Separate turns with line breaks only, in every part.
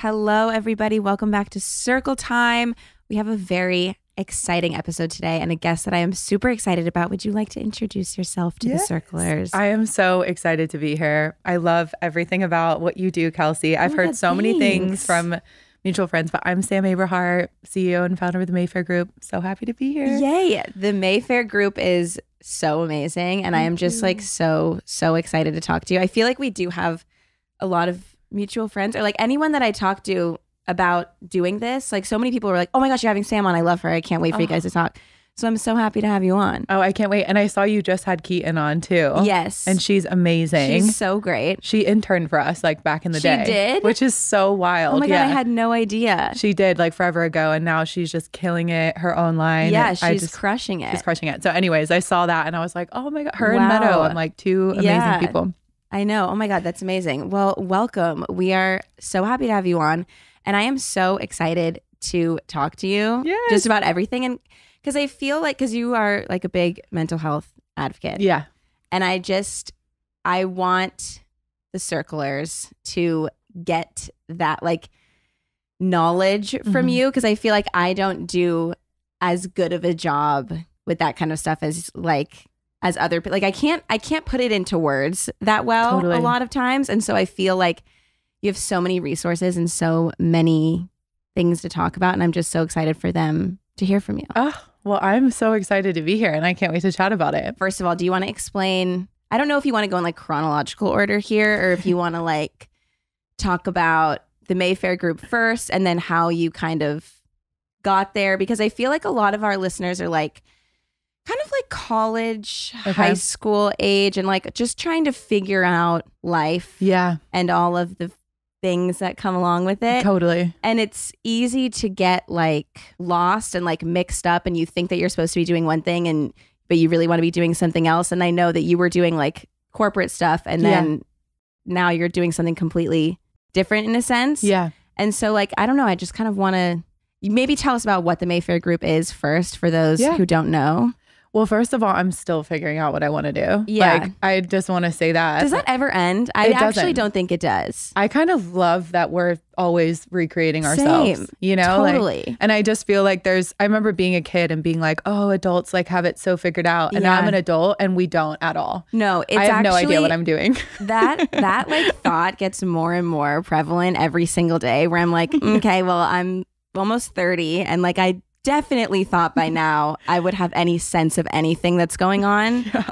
Hello, everybody. Welcome back to Circle Time. We have a very exciting episode today and a guest that I am super excited about. Would you like to introduce yourself to the Circlers?
I am so excited to be here. I love everything about what you do, Kelsey. I've heard so many things from mutual friends, but I'm Sam Abrahart, CEO and founder of the Mayfair Group. So happy to be here.
Yay. The Mayfair Group is so amazing. And I am just like so excited to talk to you. I feel like we do have a lot of mutual friends, or like anyone that I talk to about doing this. Like so many people were like, oh my gosh, you're having Sam on. I love her. I can't wait for you guys to talk. So I'm so happy to have you on.
Oh, I can't wait. And I saw you just had Keaton on too.
Yes.
And she's amazing.
She's so great.
She interned for us like back in the day.
She did?
Which is so wild.
Oh my God, I had no idea.
She did like forever ago. And now she's just killing it, her own line.
Yeah, she's crushing it.
She's crushing it. So anyways, I saw that and I was like, oh my God, her and Meadow. I'm like two amazing people.
I know. Oh my God, that's amazing. Well, welcome. We are so happy to have you on. And I am so excited to talk to you just about everything. And because I feel like, because you are like a big mental health advocate.
Yeah.
And I want the Circlers to get that like knowledge from you, because I feel like I don't do as good of a job with that kind of stuff as other people. Like I can't put it into words that well a lot of times. And so I feel like you have so many resources and so many things to talk about. And I'm just so excited for them to hear from you.
Oh, well, I'm so excited to be here and I can't wait to chat about it.
First of all, do you want to explain? I don't know if you want to go in like chronological order here, or if you want to like talk about the Mayfair Group first and then how you kind of got there, because I feel like a lot of our listeners are like kind of like college, high school age, and like just trying to figure out life.
Yeah.
And all of the things that come along with it.
Totally.
And it's easy to get like lost and like mixed up, and you think that you're supposed to be doing one thing but you really want to be doing something else. And I know that you were doing like corporate stuff, and then now you're doing something completely different in a sense.
Yeah. And
so like, I don't know, I just kind of want to maybe tell us about what the Mayfair Group is first for those who don't know.
Well, first of all, I'm still figuring out what I want to do.
Yeah.
Like, I just want to say that.
Does that ever end? I actually don't think it does.
I kind of love that we're always recreating ourselves.
Same.
You know?
Totally.
Like, and I just feel like I remember being a kid and being like, oh, adults like have it so figured out. And now I'm an adult and we don't at all.
No,
I have no idea what I'm doing.
that like thought gets more and more prevalent every single day, where I'm like, okay, well, I'm almost 30 and like I definitely thought by now I would have any sense of anything that's going on. Yeah.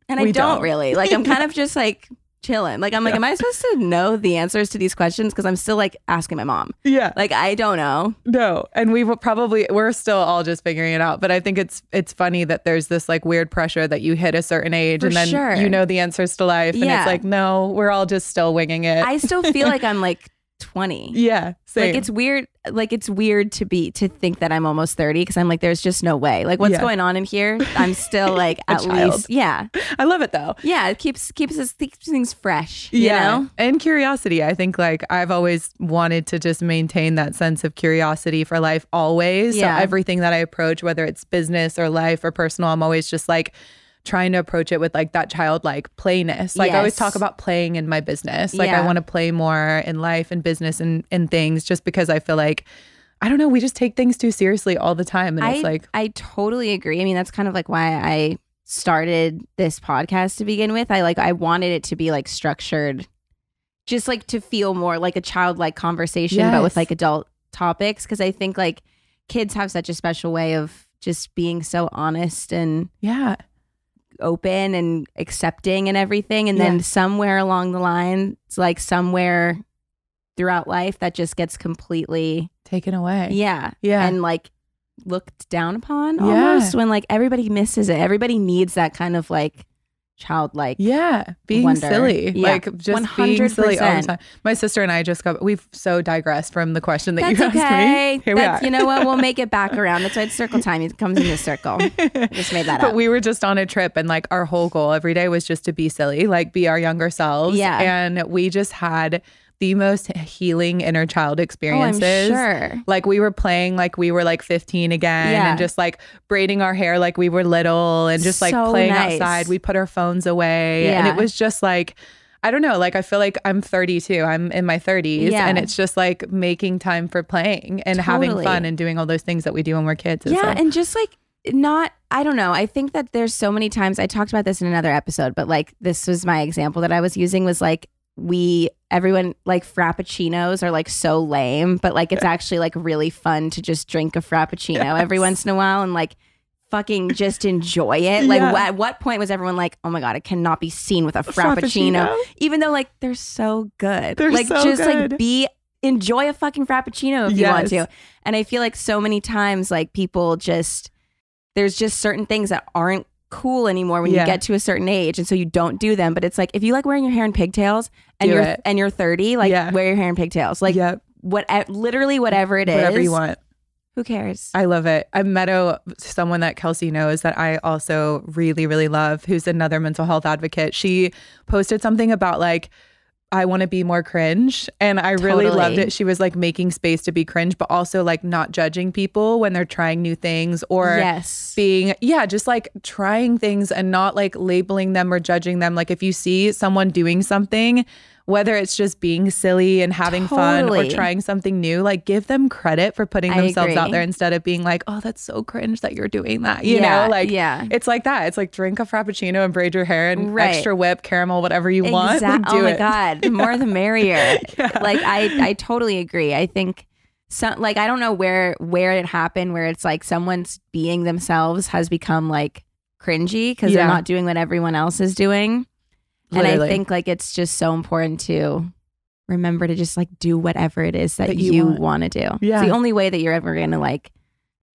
And I don't really. Like I'm kind of just like chilling. Like I'm like, am I supposed to know the answers to these questions? Because I'm still like asking my mom. Yeah. Like I don't know.
No. And we're still all just figuring it out. But I think it's funny that there's this like weird pressure that you hit a certain age and then you know the answers to life. And it's like, no, we're all just still winging it.
I still feel like I'm like 20.
Yeah, same.
Like it's weird. Like it's weird to think that I'm almost 30, because I'm like, there's just no way. Like what's going on in here? I'm still like at least. Yeah,
I love it though.
Yeah, it keeps things fresh. You know?
And curiosity. I think like I've always wanted to just maintain that sense of curiosity for life always. Yeah. So everything that I approach, whether it's business or life or personal, I'm always just like trying to approach it with like that childlike playness. Like I always talk about playing in my business. Like I want to play more in life and business and things, just because I feel like, I don't know, we just take things too seriously all the time. And it's like,
I totally agree. I mean, that's kind of like why I started this podcast to begin with. I wanted it to be like structured, just like to feel more like a childlike conversation, but with like adult topics. Cause I think like kids have such a special way of just being so honest and open and accepting and everything, and then somewhere along the line, it's like somewhere throughout life that just gets completely
taken away.
Yeah. And like looked down upon almost, when like everybody misses it. Everybody needs that kind of like childlike
being
wonder.
Silly. Like just
100%.
being silly all the time. My sister and I we've so digressed from the question that you asked me. Here we are.
You know what, we'll make it back around. That's why it's circle time. It comes in the circle. I just made that up.
But we were just on a trip, and like our whole goal every day was just to be silly, like be our younger selves. And we just had the most healing inner child experiences.
Oh, I'm sure.
Like we were playing like we were like 15 again, and just like braiding our hair like we were little, and just like playing outside. We put our phones away, and it was just like, I don't know, like I feel like I'm 32. I'm in my 30s and it's just like making time for playing and having fun and doing all those things that we do when we're kids.
Yeah, and just like I don't know. I think that there's so many times, I talked about this in another episode, but like this was my example that I was using was like everyone like frappuccinos are like so lame, but like it's actually like really fun to just drink a frappuccino every once in a while and like fucking just enjoy it. Like at what point was everyone like, oh my God, it cannot be seen with a frappuccino, even though like they're so good.
They're
like
so
just
good.
like enjoy a fucking frappuccino if you want to. And I feel like so many times like people there's just certain things that aren't cool anymore when you get to a certain age, and so you don't do them. But it's like if you like wearing your hair in pigtails and you're 30, like wear your hair in pigtails, like literally whatever it is,
whatever you want.
Who cares?
I love it. I met someone that Kelsey knows that I also really, really love, who's another mental health advocate. She posted something about like, I want to be more cringe. And I really loved it. She was like making space to be cringe, but also like not judging people when they're trying new things or being, just like trying things and not like labeling them or judging them. Like if you see someone doing something, whether it's just being silly and having fun or trying something new, like give them credit for putting themselves out there instead of being like, oh, that's so cringe that you're doing that. You know, like it's like that. It's like drink a frappuccino and braid your hair and extra whip, caramel, whatever you want. Like, do it.
God, the more the merrier. Like I totally agree. I think like I don't know where it happened where it's like someone's being themselves has become like cringy because they're not doing what everyone else is doing. Literally. And I think like it's just so important to remember to just like do whatever it is that you want to do. Yeah. It's the only way that you're ever going to like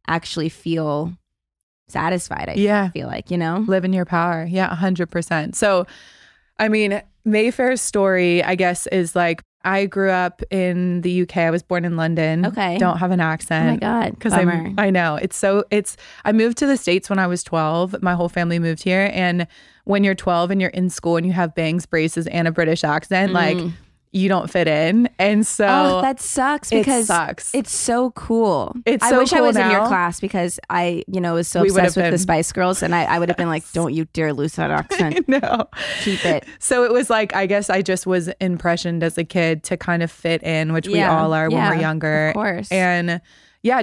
actually feel satisfied. I feel like, you know,
live in your power. Yeah, 100%. So, I mean, Mayfair's story, I guess, is like, I grew up in the UK. I was born in London.
Okay.
Don't have an accent.
Oh my God. Because
I know. I moved to the States when I was 12. My whole family moved here. And when you're 12 and you're in school and you have bangs, braces, and a British accent, like you don't fit in. And so
that sucks because it's so cool. I wish I was in your class because I, was so obsessed with the Spice Girls, and I would have been like, don't you dare lose that accent.
No.
Keep it.
So it was like, I guess I just was impressioned as a kid to kind of fit in, which we all are when we're younger.
Of course.
And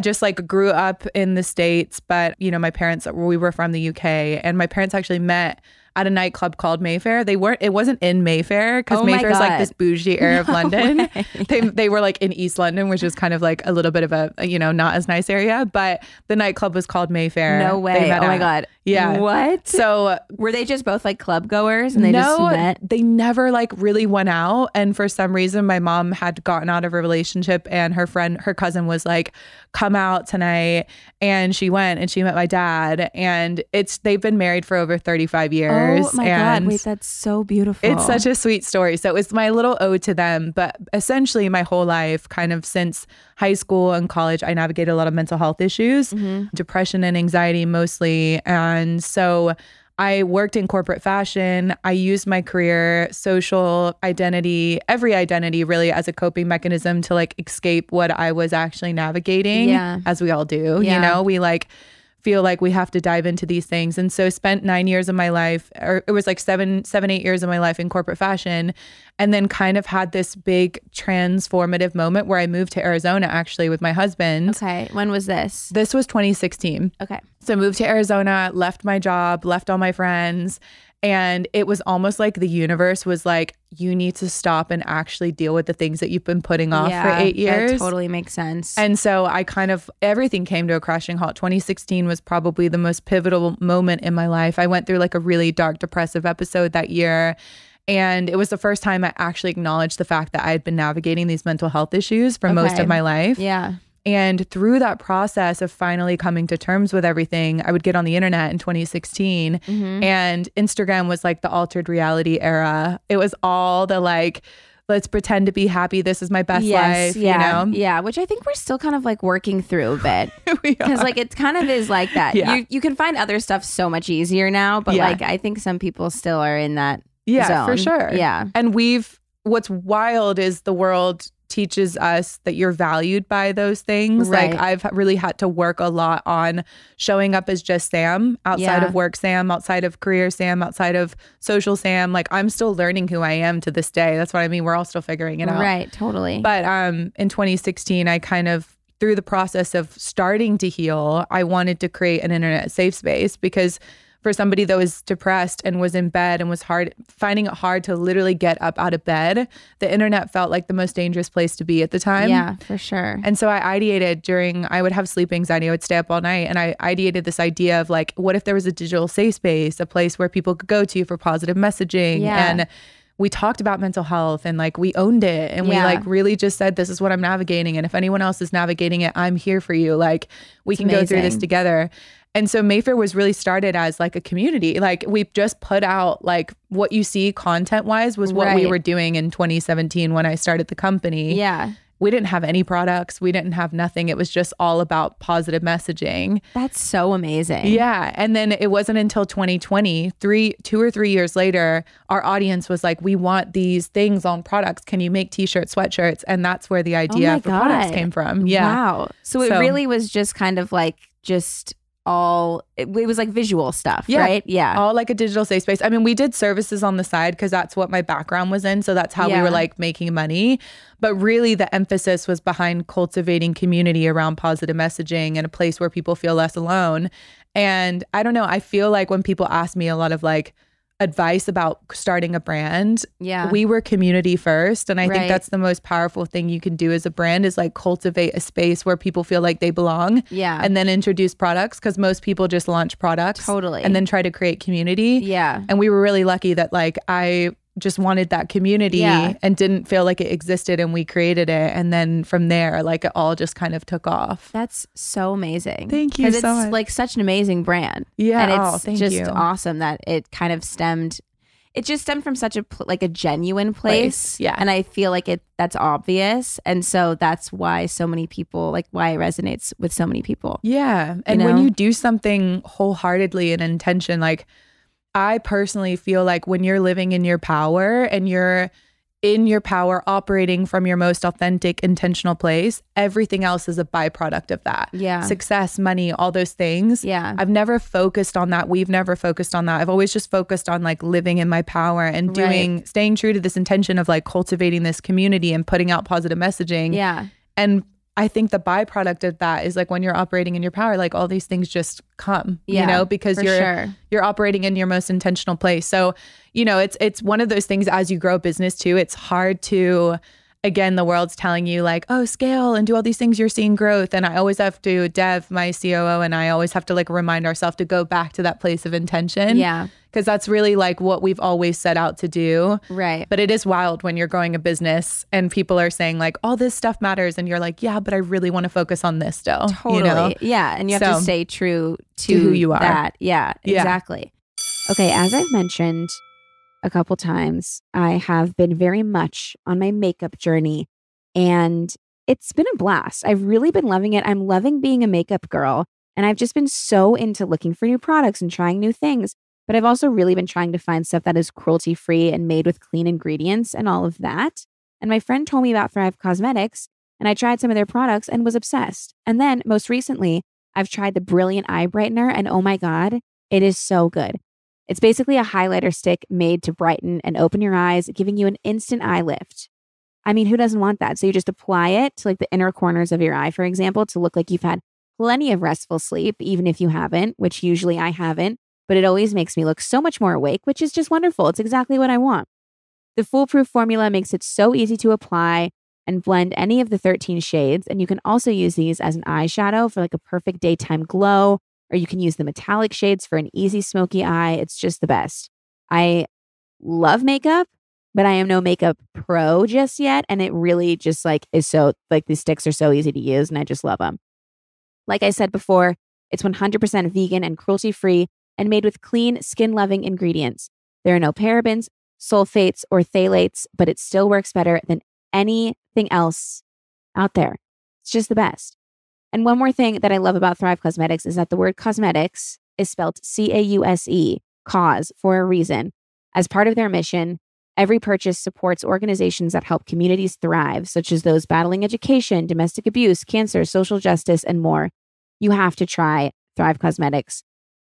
just like grew up in the States, but my parents, we were from the UK, and my parents actually met at a nightclub called Mayfair. It wasn't in Mayfair because Mayfair is like this bougie area of London. They were like in East London, which is kind of like a little bit of a, not as nice area, but the nightclub was called Mayfair.
No way. Oh my God.
Yeah.
What?
So
were they just both like club goers and they just met?
They never like really went out. And for some reason, my mom had gotten out of a relationship, and her cousin was like, come out tonight. And she went and she met my dad, and they've been married for over 35 years.
Oh my God. Wait, that's so beautiful.
It's such a sweet story. So it's my little ode to them. But essentially my whole life, kind of since high school and college, I navigated a lot of mental health issues, depression and anxiety mostly. And so I worked in corporate fashion. I used my career, social identity, every identity really as a coping mechanism to like escape what I was actually navigating, as we all do. We like feel like we have to dive into these things. And so spent 9 years of my life, or it was like 8 years of my life in corporate fashion. And then kind of had this big transformative moment where I moved to Arizona actually with my husband.
Okay. When was this?
This was 2016.
Okay.
So I moved to Arizona, left my job, left all my friends. And it was almost like the universe was like, you need to stop and actually deal with the things that you've been putting off for 8 years.
That totally makes sense.
And so everything came to a crashing halt. 2016 was probably the most pivotal moment in my life. I went through like a really dark, depressive episode that year. And it was the first time I actually acknowledged the fact that I had been navigating these mental health issues for most of my life.
Yeah.
And through that process of finally coming to terms with everything, I would get on the internet in 2016 and Instagram was like the altered reality era. It was all the like, let's pretend to be happy. This is my best life,
Yeah, which I think we're still kind of like working through a bit. Because like it kind of is like that. Yeah. You can find other stuff so much easier now, but like I think some people still are in that zone.
For sure.
Yeah.
And what's wild is the world teaches us that you're valued by those things.
Right.
Like I've really had to work a lot on showing up as just Sam, outside of work Sam, outside of career Sam, outside of social Sam. Like I'm still learning who I am to this day. That's what I mean. We're all still figuring it out.
Right, totally.
But in 2016, I kind of, through the process of starting to heal, I wanted to create an internet safe space, because for somebody that was depressed and was in bed and was finding it hard to literally get up out of bed, the internet felt like the most dangerous place to be at the time.
Yeah, for sure.
And so I ideated I would have sleep anxiety. I would stay up all night. And I ideated this idea of like, what if there was a digital safe space, a place where people could go to for positive messaging?
Yeah.
And we talked about mental health and like we owned it. And we like really just said, this is what I'm navigating. And if anyone else is navigating it, I'm here for you. Like we can go through this together. And so Mayfair was really started as like a community. Like we just put out like what you see content wise was what we were doing in 2017 when I started the company.
Yeah.
We didn't have any products. We didn't have nothing. It was just all about positive messaging.
That's so amazing.
Yeah. And then it wasn't until 2020, 2 or 3 years later, our audience was like, we want these things on products. Can you make t-shirts, sweatshirts? And that's where the idea for products came from. Yeah.
Wow. So it really was just kind of like it was like visual stuff, right? Yeah.
All like a digital safe space. I mean, we did services on the side because that's what my background was in. So that's how we were like making money. But really the emphasis was behind cultivating community around positive messaging and a place where people feel less alone. And I don't know, I feel like when people ask me a lot of like advice about starting a brand, we were community first. And I think that's the most powerful thing you can do as a brand is like cultivate a space where people feel like they belong.
Yeah.
And then introduce products, because most people just launch products.
Totally.
And then try to create community.
Yeah.
And we were really lucky that like I just wanted that community and didn't feel like it existed, and we created it. And then from there, like it all just kind of took off.
That's so amazing.
Thank you so much.
It's like such an amazing brand.
Yeah.
And it's
thank you.
awesome that it kind of stemmed from such a genuine place.
Yeah.
And I feel like that's obvious. And so that's why so many people, like why it resonates with so many people.
Yeah. And when you do something wholeheartedly and intention, like I personally feel like when you're living in your power and you're in your power operating from your most authentic, intentional place, everything else is a byproduct of that.
Yeah.
Success, money, all those things.
Yeah.
I've never focused on that. We've never focused on that. I've always just focused on like living in my power and staying true to this intention of like cultivating this community and putting out positive messaging.
Yeah.
And I think the byproduct of that is like when you're operating in your power, like all these things just come, you know, because you're operating in your most intentional place. So, you know, it's one of those things as you grow a business too, it's hard to, again, the world's telling you like, oh, scale and do all these things, you're seeing growth. And I always have to, Dev, my COO, and I always have to like remind ourselves to go back to that place of intention.
Yeah.
Because that's really like what we've always set out to do.
Right.
But it is wild when you're growing a business and people are saying like, all this stuff matters. And you're like, yeah, but I really want to focus on this still.
Totally.
You know?
Yeah. And you have to stay true to
who you are.
That. Yeah, exactly. Okay. As I've mentioned a couple times, I have been very much on my makeup journey, and it's been a blast. I've really been loving it. I'm loving being a makeup girl, and I've just been so into looking for new products and trying new things. But I've also really been trying to find stuff that is cruelty-free and made with clean ingredients and all of that. And my friend told me about Thrive Cosmetics, and I tried some of their products and was obsessed. And then most recently, I've tried the Brilliant Eye Brightener, and oh my God, it is so good. It's basically a highlighter stick made to brighten and open your eyes, giving you an instant eye lift. I mean, who doesn't want that? So you just apply it to like the inner corners of your eye, for example, to look like you've had plenty of restful sleep, even if you haven't, which usually I haven't. But it always makes me look so much more awake, which is just wonderful. It's exactly what I want. The foolproof formula makes it so easy to apply and blend any of the 13 shades. And you can also use these as an eyeshadow for like a perfect daytime glow, or you can use the metallic shades for an easy smoky eye. It's just the best. I love makeup, but I am no makeup pro just yet. And it really just like is so like these sticks are so easy to use and I just love them. Like I said before, it's 100% vegan and cruelty-free and made with clean, skin-loving ingredients. There are no parabens, sulfates, or phthalates, but it still works better than anything else out there. It's just the best. And one more thing that I love about Thrive Cosmetics is that the word cosmetics is spelled C-A-U-S-E, cause, for a reason. As part of their mission,
Every purchase supports organizations that help communities thrive, such as those battling education, domestic abuse, cancer, social justice, and more. You have to try Thrive Causemetics.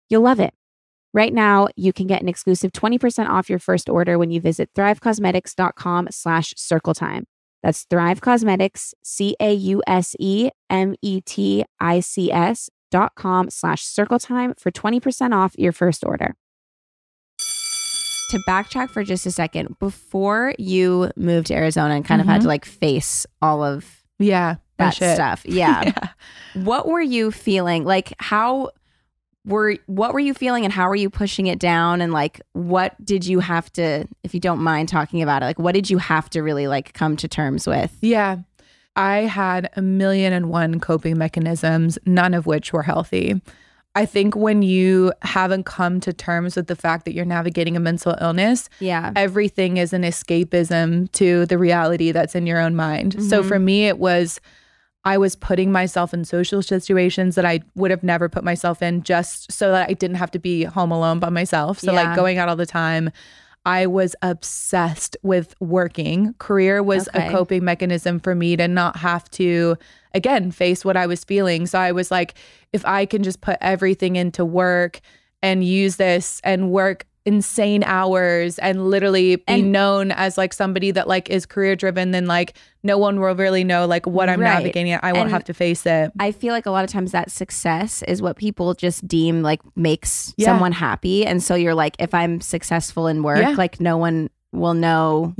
You'll love it. Right now, you can get an exclusive 20% off your first order when you visit thrivecosmetics.com/circletime. That's Thrive Causemetics, CAUSEMETICS.com/circletime for 20% off your first order.
To backtrack for just a second, before you moved to Arizona and kind of had to like face all of that stuff. Yeah. What were you feeling? Like what were you feeling and how were you pushing it down? And like, what did you have to, if you don't mind talking about it, like what did you have to really like come to terms with?
Yeah. I had 1,000,001 coping mechanisms, none of which were healthy. I think when you haven't come to terms with the fact that you're navigating a mental illness, everything is an escapism to the reality that's in your own mind. Mm-hmm. So for me, I was putting myself in social situations that I would have never put myself in just so that I didn't have to be home alone by myself. So like going out all the time. I was obsessed with working. Career was a coping mechanism for me to not have to, again, face what I was feeling. So I was like, if I can just put everything into work and use this and work insane hours and literally be known as like somebody that like is career driven, then like no one will really know like what I'm navigating. I won't have to face it.
I feel like a lot of times that success is what people just deem like makes someone happy. And so you're like, if I'm successful in work, like no one will know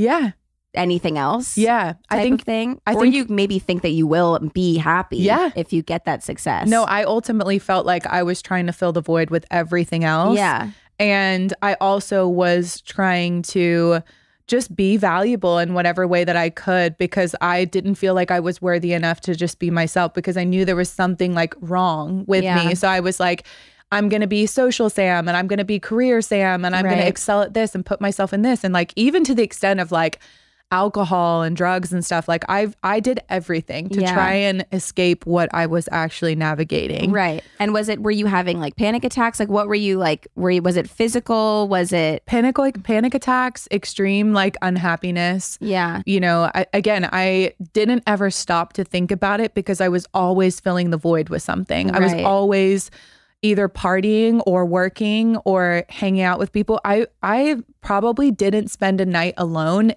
anything else.
I think
you maybe think that you will be happy if you get that success.
No, I ultimately felt like I was trying to fill the void with everything else. And I also was trying to just be valuable in whatever way that I could, because I didn't feel like I was worthy enough to just be myself, because I knew there was something like wrong with me. So I was like, I'm going to be social Sam and I'm going to be career Sam and I'm going to excel at this and put myself in this. And like, even to the extent of like alcohol and drugs and stuff, like I did everything to try and escape what I was actually navigating.
Right. And were you having like panic attacks? Like what were you like, was it physical? Was it
panic attacks, extreme like unhappiness?
Yeah.
You know, I didn't ever stop to think about it because I was always filling the void with something. I was always either partying or working or hanging out with people. I probably didn't spend a night alone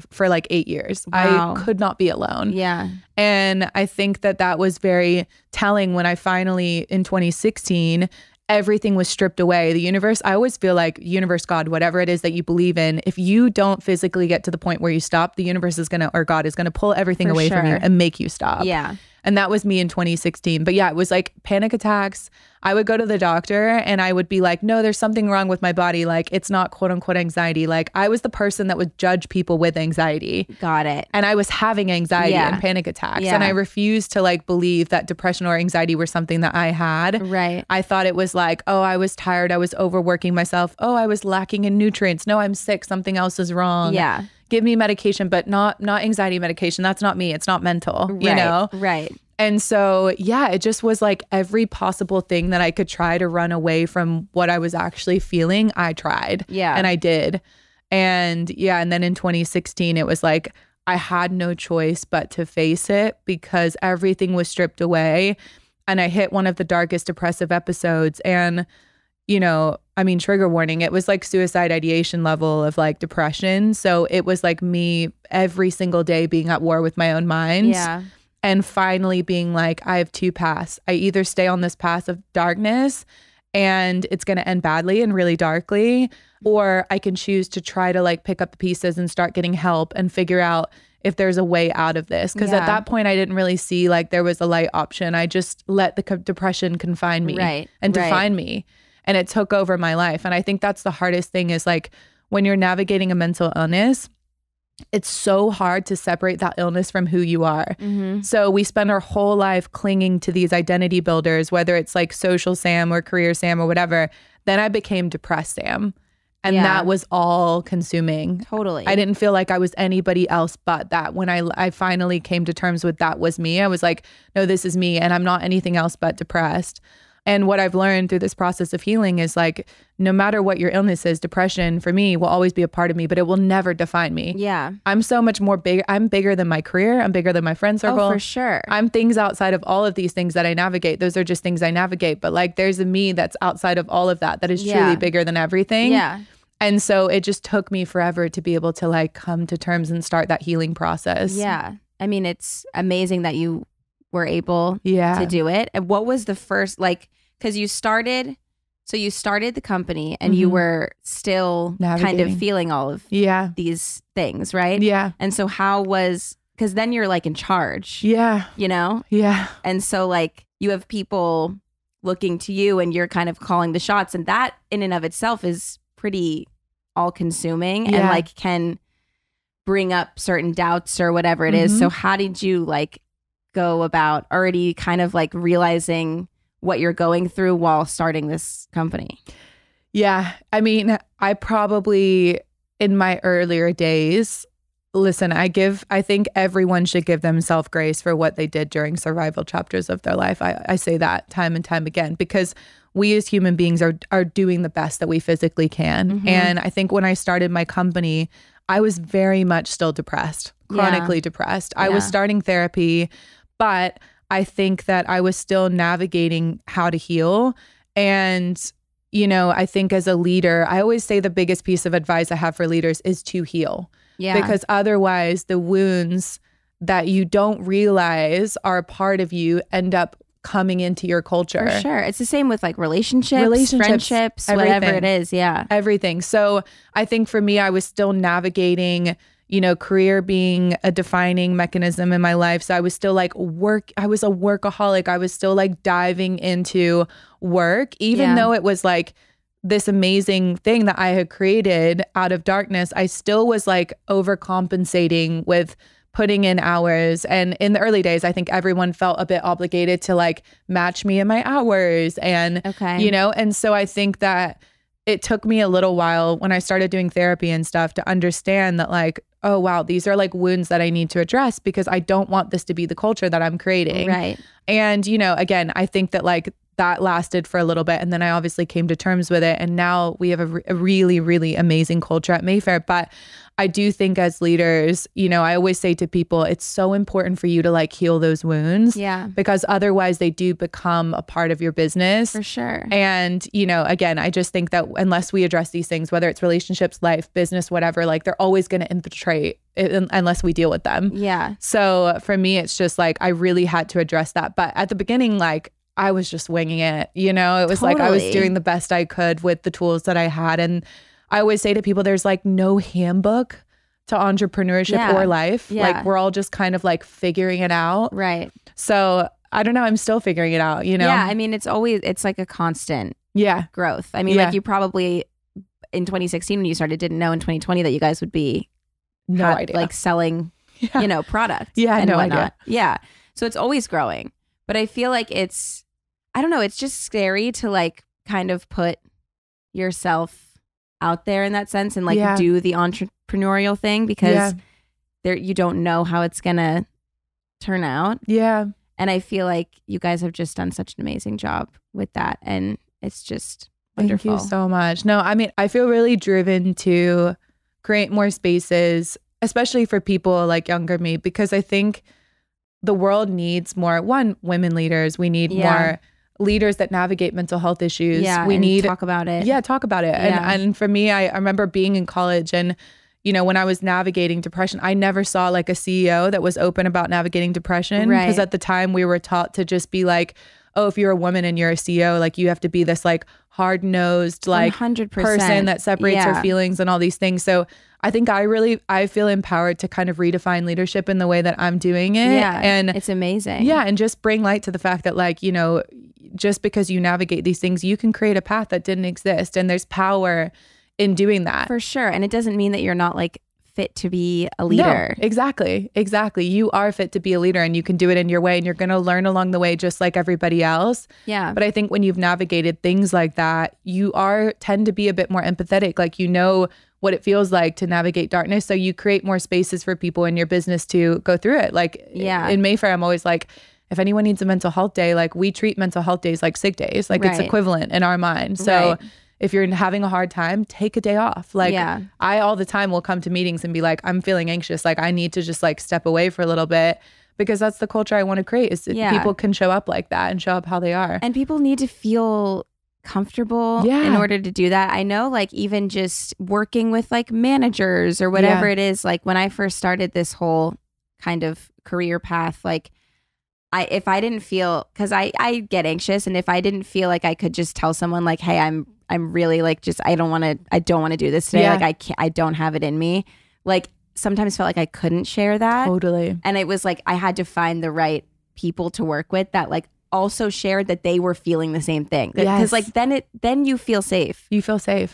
for 8 years. Wow. I could not be alone.
Yeah.
And I think that was very telling when I finally, in 2016, everything was stripped away. The universe, I always feel like universe, God, whatever it is that you believe in, if you don't physically get to the point where you stop, the universe is or God is going to pull everything away from you and make you stop.
Yeah.
And that was me in 2016. But yeah, it was like panic attacks. I would go to the doctor and I would be like, no, there's something wrong with my body. Like it's not quote unquote anxiety. Like I was the person that would judge people with anxiety.
Got it.
And I was having anxiety and panic attacks. And I refused to like believe that depression or anxiety were something that I had.
Right.
I thought it was like, oh, I was tired. I was overworking myself. Oh, I was lacking in nutrients. No, I'm sick. Something else is wrong.
Yeah.
Give me medication, but not anxiety medication. That's not me. It's not mental, you know?
Right.
And so, yeah, it just was like every possible thing that I could try to run away from what I was actually feeling, I tried.
Yeah.
And I did. And yeah, and then in 2016, it was like I had no choice but to face it because everything was stripped away. And I hit one of the darkest depressive episodes. And, you know, I mean, trigger warning, it was like suicide ideation level of like depression. So it was like me every single day being at war with my own mind.
Yeah.
And finally being like, I have two paths. I either stay on this path of darkness and it's going to end badly and really darkly, or I can choose to try to like pick up the pieces and start getting help and figure out if there's a way out of this. Because at that point, I didn't really see like there was a light option. I just let the depression confine me and define me. And it took over my life. And I think that's the hardest thing is like when you're navigating a mental illness, it's so hard to separate that illness from who you are. Mm-hmm. So we spend our whole life clinging to these identity builders, whether it's like social Sam or career Sam or whatever. Then I became depressed Sam. And that was all consuming.
Totally.
I didn't feel like I was anybody else but that. When I finally came to terms with that was me, I was like, no, this is me. And I'm not anything else but depressed. And what I've learned through this process of healing is like, no matter what your illness is, depression for me will always be a part of me, but it will never define me.
Yeah.
I'm so much more big. I'm bigger than my career. I'm bigger than my friend circle.
Oh, for sure.
I'm things outside of all of these things that I navigate. Those are just things I navigate. But like, there's a me that's outside of all of that is truly bigger than everything.
Yeah.
And so it just took me forever to be able to like come to terms and start that healing process.
Yeah. I mean, it's amazing that you were able to do it. And what was the first, like, because you started the company and you were still kind of feeling all of these things, right?
Yeah.
And so because then you're like in charge.
Yeah.
You know?
Yeah.
And so like you have people looking to you and you're kind of calling the shots, and that in and of itself is pretty all consuming and like can bring up certain doubts or whatever it is. So how did you like go about already kind of like realizing what you're going through while starting this company?
Yeah. I mean, I probably in my earlier days, listen, I think everyone should give themselves grace for what they did during survival chapters of their life. I say that time and time again, because we as human beings are doing the best that we physically can. And I think when I started my company, I was very much still depressed, chronically depressed. I was starting therapy, but I think that I was still navigating how to heal. And, you know, I think as a leader, I always say the biggest piece of advice I have for leaders is to heal. Yeah. Because otherwise the wounds that you don't realize are a part of you end up coming into your culture.
For sure. It's the same with like relationships, friendships,
everything.
Whatever it is. Yeah.
Everything. So I think for me, I was still navigating, you know, career being a defining mechanism in my life. So I was still like I was a workaholic. I was still like diving into work, even though it was like this amazing thing that I had created out of darkness. I still was like overcompensating with putting in hours. And in the early days, I think everyone felt a bit obligated to like match me in my hours. And, you know, and so I think that it took me a little while when I started doing therapy and stuff to understand that like, oh, wow, these are like wounds that I need to address because I don't want this to be the culture that I'm creating.
Right.
And, you know, again, I think that like that lasted for a little bit. And then I obviously came to terms with it. And now we have a really, really amazing culture at Mayfair. But I do think as leaders, you know, I always say to people, it's so important for you to like heal those wounds.
Yeah.
Because otherwise they do become a part of your business.
For sure.
And, you know, again, I just think that unless we address these things, whether it's relationships, life, business, whatever, like they're always going to infiltrate unless we deal with them.
Yeah.
So for me, it's just like, I really had to address that. But at the beginning, like, I was just winging it, you know, it was like I was doing the best I could with the tools that I had. And I always say to people, there's like no handbook to entrepreneurship or life. Like we're all just kind of like figuring it out.
Right.
So I don't know. I'm still figuring it out, you know?
Yeah. I mean, it's like a constant growth. I mean, like you probably in 2016 when you started didn't know in 2020 that you guys would be
idea.
Like selling, you know, product.
Yeah.
And
no
whatnot.
idea.
Yeah. So it's always growing. But I feel like I don't know, it's just scary to like kind of put yourself out there in that sense and like do the entrepreneurial thing because you don't know how it's gonna turn out.
Yeah.
And I feel like you guys have just done such an amazing job with that. And it's just wonderful.
Thank you so much. No, I mean, I feel really driven to create more spaces, especially for people like younger me, because I think the world needs more, women leaders. We need more leaders that navigate mental health issues.
Yeah,
we need
talk about it.
Yeah, talk about it.
Yeah.
And for me, I remember being in college and, you know, when I was navigating depression, I never saw like a CEO that was open about navigating depression.
Right.
Because at the time we were taught to just be like, oh, if you're a woman and you're a CEO, like you have to be this like hard-nosed, like
100%.
person that separates her feelings and all these things. So I think I feel empowered to kind of redefine leadership in the way that I'm doing it.
Yeah.
And
it's amazing.
Yeah. And just bring light to the fact that like, you know, just because you navigate these things, you can create a path that didn't exist. And there's power in doing that.
For sure. And it doesn't mean that you're not like fit to be a leader.
No, exactly. You are fit to be a leader and you can do it in your way and you're going to learn along the way just like everybody else.
Yeah.
But I think when you've navigated things like that, you tend to be a bit more empathetic. Like, you know what it feels like to navigate darkness. So you create more spaces for people in your business to go through it. Like in Mayfair, I'm always like, if anyone needs a mental health day, like we treat mental health days like sick days, like it's equivalent in our mind. So if you're having a hard time, take a day off. Like I all the time will come to meetings and be like, I'm feeling anxious. Like I need to just like step away for a little bit, because that's the culture I want to create, is people can show up like that and show up how they are.
And people need to feel comfortable in order to do that. I know, like, even just working with like managers or whatever it is, like when I first started this whole kind of career path, like if I didn't feel, because I get anxious, and if I didn't feel like I could just tell someone like, hey, I'm really like, just I don't want to do this today, like I don't have it in me, like sometimes felt like I couldn't share that.
Totally.
And it was like I had to find the right people to work with that like also shared that they were feeling the same thing, because like then you feel safe.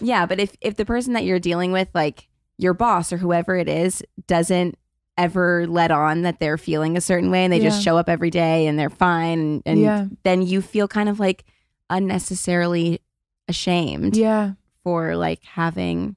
Yeah. But if the person that you're dealing with, like your boss or whoever it is, doesn't ever let on that they're feeling a certain way, and they just show up every day and they're fine, and then you feel kind of like unnecessarily ashamed for like having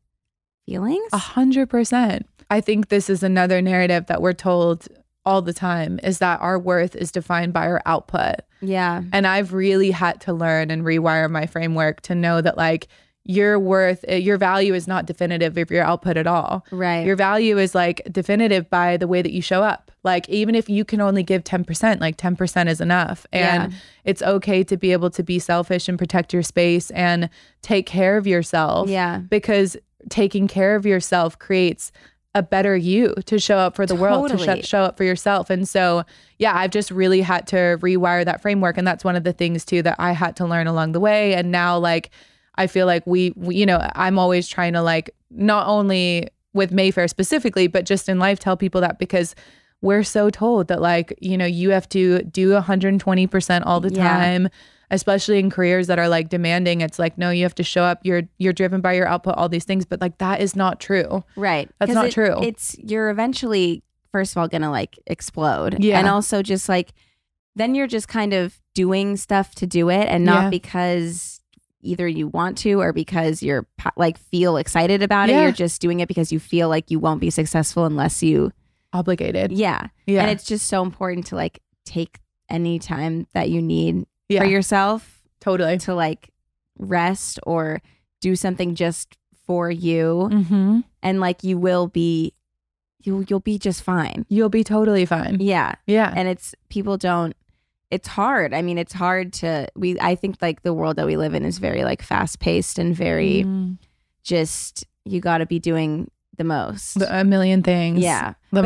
feelings.
100%. I think this is another narrative that we're told all the time, is that our worth is defined by our output.
Yeah.
And I've really had to learn and rewire my framework to know that like your worth, your value is not definitive of your output at all.
Right.
Your value is like definitive by the way that you show up. Like even if you can only give 10%, like 10% is enough. And it's okay to be able to be selfish and protect your space and take care of yourself.
Yeah.
Because taking care of yourself creates a better you to show up for the world, to show up for yourself. And so, I've just really had to rewire that framework. And that's one of the things too that I had to learn along the way. And now like, I feel like we you know, I'm always trying to like, not only with Mayfair specifically, but just in life, tell people that, because we're so told that like, you know, you have to do 120% all the time, especially in careers that are like demanding. It's like, no, you have to show up. You're driven by your output, all these things. But like, that is not true.
Right.
That's not true.
You're eventually, first of all, going to like explode.
Yeah.
And also just like, then you're just kind of doing stuff to do it, and not because either you want to or because you're like feel excited about it. You're just doing it because you feel like you won't be successful unless you
obligated.
Yeah. And it's just so important to like take any time that you need for yourself.
Totally.
To like rest or do something just for you.
Mm-hmm.
And like you will be, you'll be just fine.
You'll be totally fine.
Yeah.
Yeah.
And it's hard. I mean, it's hard to, I think like the world that we live in is very like fast paced and very just, you got to be doing the most.
A million things.
Yeah.
A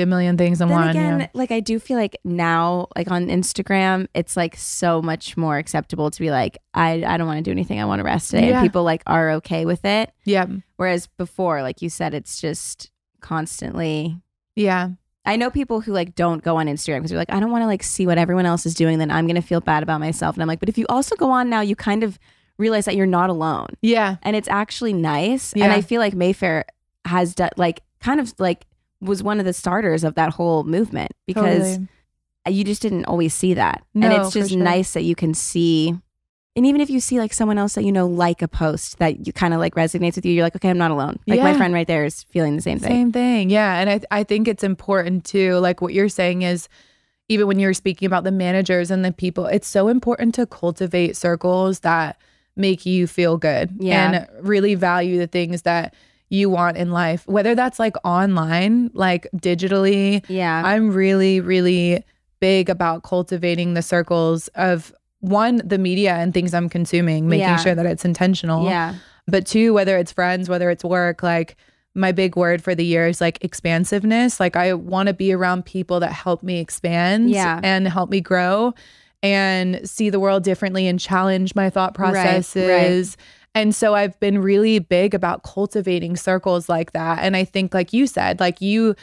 million things in one.
Again, like I do feel like now, like on Instagram, it's like so much more acceptable to be like, I don't want to do anything. I want to rest today. And people like are okay with it.
Yeah.
Whereas before, like you said, it's just constantly.
Yeah.
I know people who like don't go on Instagram because they're like, I don't want to like see what everyone else is doing. Then I'm going to feel bad about myself. And I'm like, but if you also go on now, you kind of realize that you're not alone.
Yeah.
And it's actually nice.
Yeah.
And I feel like Mayfair has done like kind of like was one of the starters of that whole movement, because you just didn't always see that.
No,
and it's just nice that you can see. And even if you see like someone else that you know, like a post that you kind of like resonates with you, you're like, okay, I'm not alone. Like my friend right there is feeling the same thing.
Same thing. Yeah. And I think it's important too, like what you're saying is, even when you're speaking about the managers and the people, it's so important to cultivate circles that make you feel good and really value the things that you want in life, whether that's like online, like digitally.
Yeah.
I'm really, really big about cultivating the circles of, one, the media and things I'm consuming, making sure that it's intentional.
Yeah.
But two, whether it's friends, whether it's work, like my big word for the year is like expansiveness. Like I want to be around people that help me expand and help me grow and see the world differently and challenge my thought processes. Right. And so I've been really big about cultivating circles like that. And I think, like you said, like you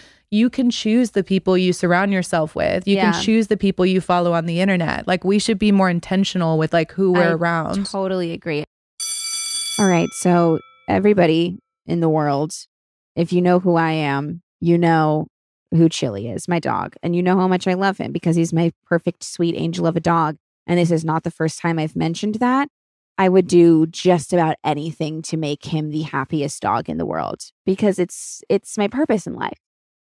can choose the people you surround yourself with. You can choose the people you follow on the internet. Like we should be more intentional with like who we're around.
Totally agree.
All right. So everybody in the world, if you know who I am, you know who Chili is, my dog. And you know how much I love him because he's my perfect, sweet angel of a dog. And this is not the first time I've mentioned that. I would do just about anything to make him the happiest dog in the world because it's my purpose in life.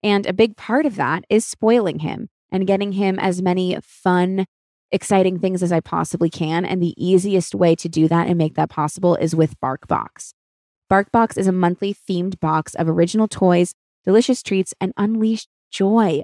And a big part of that is spoiling him. and getting him as many fun, exciting things as I possibly can. And the easiest way to do that and make that possible is with BarkBox. BarkBox is a monthly themed box of original toys, delicious treats, and unleashed joy.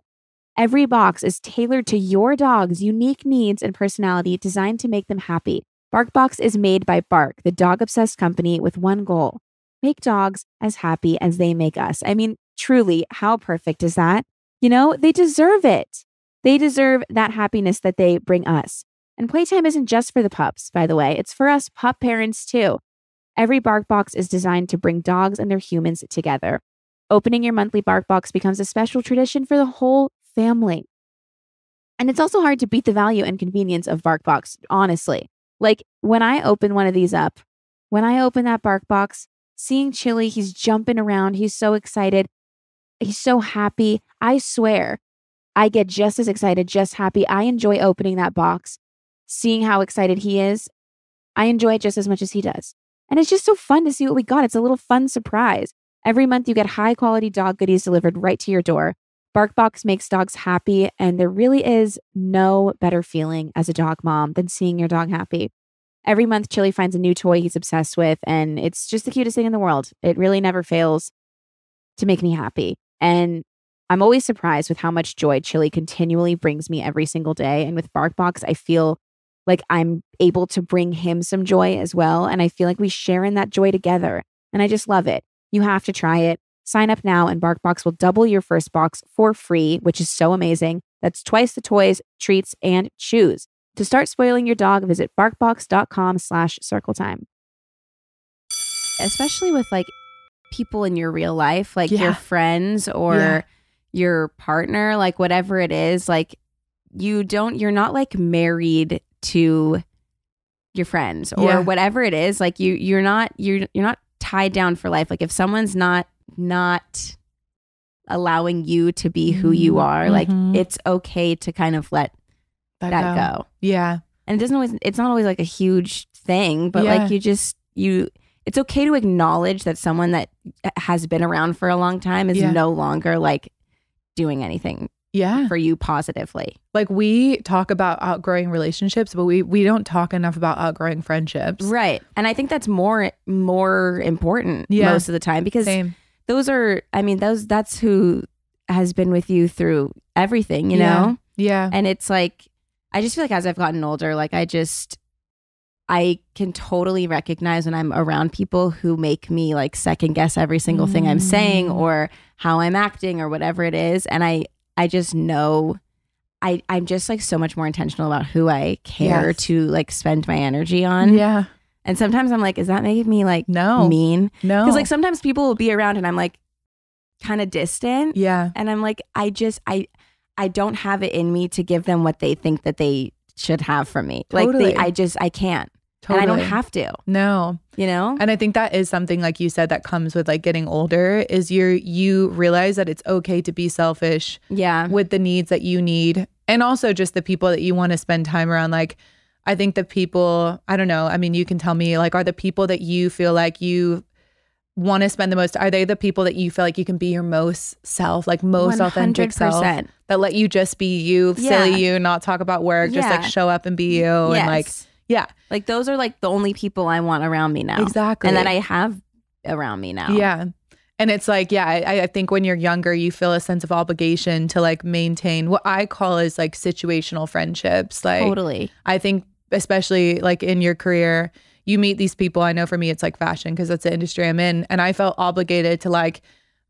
Every box is tailored to your dog's unique needs and personality, designed to make them happy. BarkBox is made by Bark, the dog-obsessed company, with one goal: make dogs as happy as they make us. I mean, truly, how perfect is that? You know, they deserve it. They deserve that happiness that they bring us. And playtime isn't just for the pups, by the way. It's for us pup parents too. Every BarkBox is designed to bring dogs and their humans together. Opening your monthly BarkBox becomes a special tradition for the whole family. And it's also hard to beat the value and convenience of BarkBox, honestly. Like when I open one of these up, when I open that BarkBox, seeing Chili, he's jumping around. He's so excited. He's so happy. I swear, I get just as excited, just happy. I enjoy opening that box, seeing how excited he is. I enjoy it just as much as he does. And it's just so fun to see what we got. It's a little fun surprise. Every month you get high quality dog goodies delivered right to your door. BarkBox makes dogs happy, and there really is no better feeling as a dog mom than seeing your dog happy. Every month, Chili finds a new toy he's obsessed with, and it's just the cutest thing in the world. It really never fails to make me happy. And I'm always surprised with how much joy Chili continually brings me every single day. And with BarkBox, I feel like I'm able to bring him some joy as well. And I feel like we share in that joy together. And I just love it. You have to try it. Sign up now and BarkBox will double your first box for free, which is so amazing. That's twice the toys, treats, and chews. To start spoiling your dog, visit barkbox.com/circletime.
Especially with like people in your real life, like your friends or your partner, like whatever it is, like you're not like married to your friends or whatever it is. Like you're not tied down for life. Like if someone's not allowing you to be who you are, like it's okay to kind of let that go. Yeah. And it's not always like a huge thing, but like it's okay to acknowledge that someone that has been around for a long time is no longer like doing anything for you positively.
Like we talk about outgrowing relationships, but we don't talk enough about outgrowing friendships.
Right. And I think that's more important most of the time, because that's who has been with you through everything, you know? Yeah. And it's like, I just feel like as I've gotten older, like I can totally recognize when I'm around people who make me like second guess every single thing I'm saying or how I'm acting or whatever it is. And I just know I'm just like so much more intentional about who I care to like spend my energy on. Yeah. And sometimes I'm like, is that making me like mean? No. Because like sometimes people will be around and I'm like kind of distant. Yeah. And I'm like, I don't have it in me to give them what they think that they should have from me. Totally. Like I can't. Totally. And I don't have to. No. You know?
And I think that is something, like you said, that comes with like getting older, is you realize that it's okay to be selfish with the needs that you need. And also just the people that you want to spend time around. Like, I think the people, I don't know, I mean, you can tell me, like, are the people that you feel like you want to spend the most, are they the people that you feel like you can be your most self, like most 100%. Authentic self, that let you just be you, silly you, not talk about work, just like show up and be you. And like,
like those are like the only people I want around me now. Exactly. And that I have around me now.
Yeah. And it's like, I think when you're younger, you feel a sense of obligation to like maintain what I call is like situational friendships. Like, totally. I think especially like in your career, you meet these people. I know for me, it's like fashion because that's the industry I'm in. And I felt obligated to like,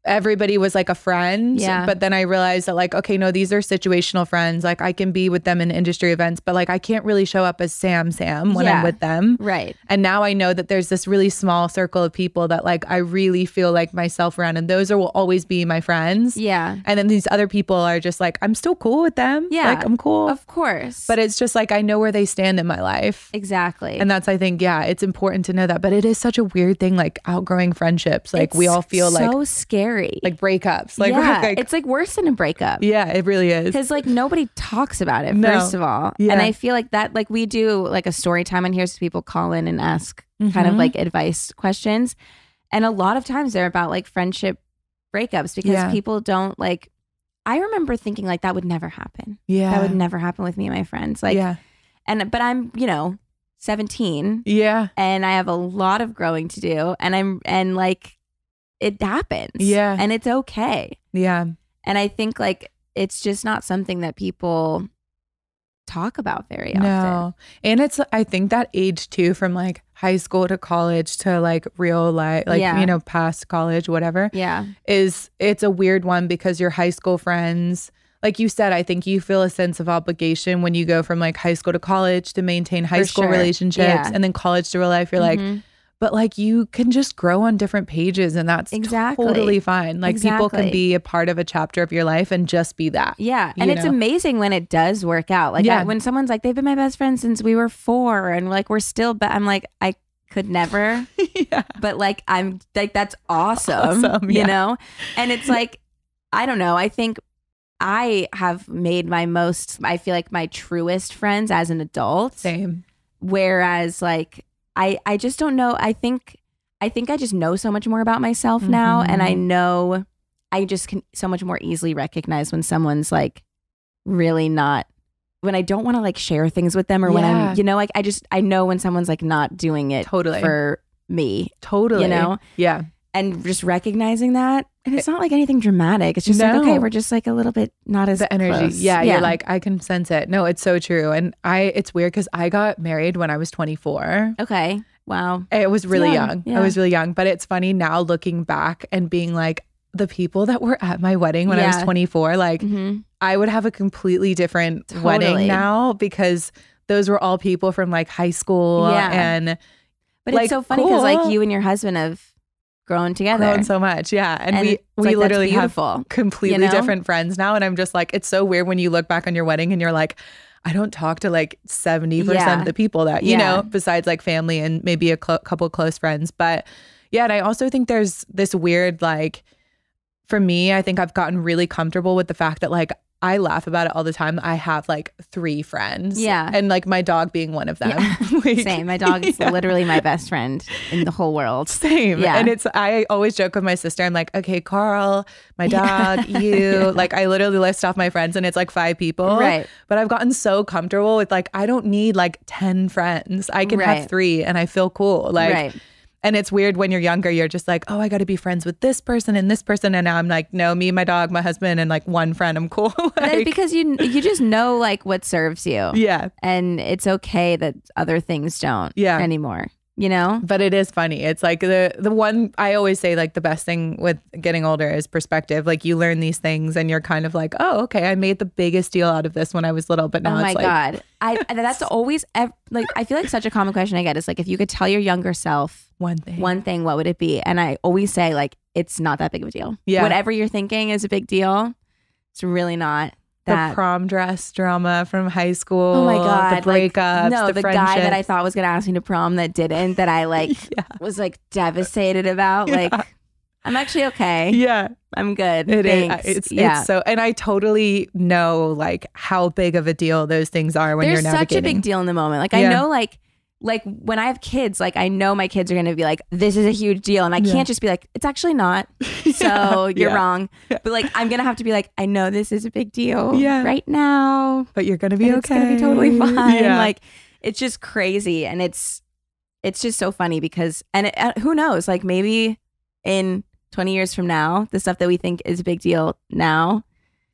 everybody was like a friend. Yeah. But then I realized that like, okay, no, these are situational friends. Like I can be with them in industry events, but like I can't really show up as Sam when I'm with them. Right. And now I know that there's this really small circle of people that like I really feel like myself around, and those will always be my friends. Yeah. And then these other people are just like, I'm still cool with them. Yeah. Like I'm cool.
Of course.
But it's just like I know where they stand in my life.
Exactly.
And that's, I think, it's important to know that. But it is such a weird thing, like outgrowing friendships. Like we all feel like
so scary.
Like breakups. Like,
it's like worse than a breakup.
Yeah, it really is.
Because like nobody talks about it, first of all. Yeah. And I feel like that, like we do like a story time on here, so people call in and ask kind of like advice questions. And a lot of times they're about like friendship breakups because people don't like I remember thinking like that would never happen.
Yeah.
That would never happen with me and my friends. Like, but I'm, 17.
Yeah.
And I have a lot of growing to do. And like, it happens.
Yeah.
And it's okay.
Yeah.
And I think like, it's just not something that people talk about very often.
No. And it's, I think that age too, from like high school to college to like real life, like, past college, whatever.
Yeah.
It's a weird one because your high school friends, like you said, I think you feel a sense of obligation when you go from like high school to college to maintain high school relationships, and then college to real life. You're like, but like you can just grow on different pages, and that's totally fine. Like people can be a part of a chapter of your life and just be that.
Yeah. And it's amazing when it does work out. Like when someone's like, they've been my best friend since we were 4 and like, we're still, I'm like, I could never, but like, I'm like, that's awesome, you know? And it's like, I don't know. I think I have made I feel like my truest friends as an adult.
Same.
Whereas like, I just don't know. I think I just know so much more about myself now. And I know I just can so much more easily recognize when someone's like really not, when I don't want to like share things with them, or when I'm, like I know when someone's like not doing it for me.
Totally. Yeah.
And just recognizing that. And it's not like anything dramatic. It's just like, okay, we're just like a little bit not as
the energy.
close.
Yeah. You're like, I can sense it. No, it's so true. And it's weird because I got married when I was 24.
Okay. Wow.
It was really young.
Yeah.
I was really young. But it's funny now looking back and being like, the people that were at my wedding when I was 24, like I would have a completely different wedding now, because those were all people from like high school. And
but
like,
it's so funny because like you and your husband have grown
so much. Yeah. And we
like,
literally have completely different friends now. And I'm just like, it's so weird when you look back on your wedding and you're like, I don't talk to like 70% of the people that, you know, besides like family and maybe a couple close friends. But yeah, and I also think there's this weird, like, for me, I think I've gotten really comfortable with the fact that like I laugh about it all the time. I have like 3 friends.
Yeah.
And like my dog being one of them. Yeah.
Like, same. My dog is literally my best friend in the whole world.
Same. Yeah. And I always joke with my sister. I'm like, okay, Carl, my dog, you. Like I literally list off my friends and it's like 5 people.
Right.
But I've gotten so comfortable with like, I don't need like 10 friends. I can have 3 and I feel cool. Like, and it's weird when you're younger, you're just like, oh, I got to be friends with this person and this person. And now I'm like, no, me, my dog, my husband, and like 1 friend, I'm cool. Like,
because you just know like what serves you.
Yeah.
And it's okay that other things don't anymore, you know?
But it is funny. It's like the one I always say, like the best thing with getting older is perspective. Like you learn these things and you're kind of like, oh, okay, I made the biggest deal out of this when I was little. But now it's like,
God. That's always like, I feel like such a common question I get is like, if you could tell your younger self one thing, what would it be? And I always say like, it's not that big of a deal. Yeah. Whatever you're thinking is a big deal. It's really not.
The prom dress drama from high school.
Oh my God.
The breakups,
the guy that I thought was going to ask me to prom that didn't, that I like was like devastated about. Like, I'm actually okay.
Yeah.
I'm good.
It's so, and I totally know like how big of a deal those things are when you're navigating.
There's such a big deal in the moment. Like I know like when I have kids, like I know my kids are going to be like, this is a huge deal. And I can't just be like, it's actually not. So you're wrong. But like, I'm going to have to be like, I know this is a big deal right now.
But you're going to be okay.
It's going to be totally fine. Yeah. Like, it's just crazy. And it's just so funny because, and who knows, like maybe in 20 years from now, the stuff that we think is a big deal now,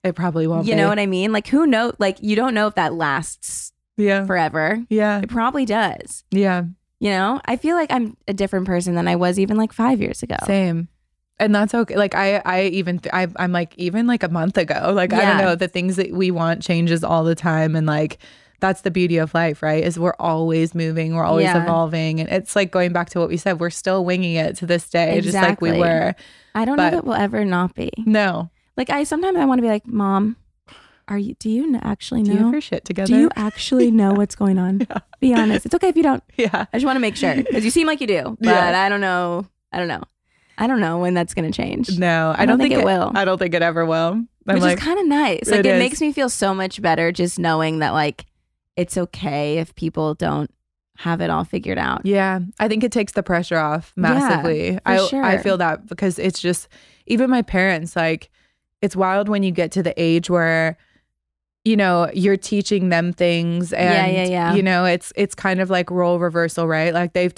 it probably won't be.
You know what I mean? Like who knows? Like you don't know if that lasts forever.
Yeah.
It probably does.
Yeah.
You know, I feel like I'm a different person than I was even like 5 years ago.
Same. And that's okay. Like I'm like, even like a month ago, like, I don't know, the things that we want changes all the time. And like, that's the beauty of life, right? Is we're always moving. We're always evolving. And it's like going back to what we said, we're still winging it to this day, just like we were.
I don't know that we'll ever not be.
No.
Like sometimes I want to be like, Mom, do you actually know?
Do you have your shit together?
Do you actually know what's going on? Yeah. Be honest. It's okay if you don't.
Yeah.
I just want to make sure because you seem like you do, but I don't know. I don't know when that's going to change.
No, I don't think it will. I don't think it ever will.
Which is kind of nice. Like it makes me feel so much better just knowing that like it's okay if people don't have it all figured out.
Yeah. I think it takes the pressure off massively.
Yeah, for sure.
I feel that because it's just, even my parents, like, it's wild when you get to the age where, you know, you're teaching them things and, you know, it's kind of like role reversal, right? Like they've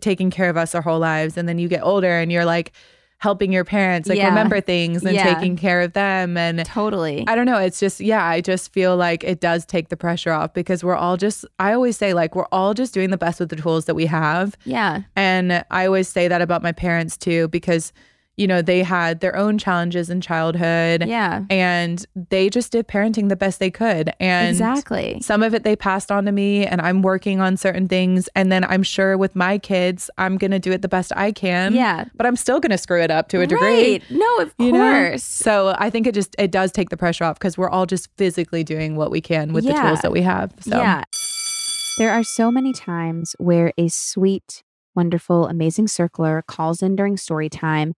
taken care of us our whole lives. And then you get older and you're like helping your parents like remember things and taking care of them. And
totally.
I don't know. It's just, I just feel like it does take the pressure off because we're all just, I always say like, we're all just doing the best with the tools that we have.
Yeah.
And I always say that about my parents too, because you know, they had their own challenges in childhood.
Yeah.
And they just did parenting the best they could. And
exactly.
Some of it they passed on to me and I'm working on certain things. And then I'm sure with my kids, I'm going to do it the best I can.
Yeah.
But I'm still going to screw it up to a degree.
Right. No, of course.
Know? So I think it does take the pressure off because we're all just physically doing what we can with the tools that we have. So.
Yeah.
There are so many times where a sweet, wonderful, amazing circler calls in during story time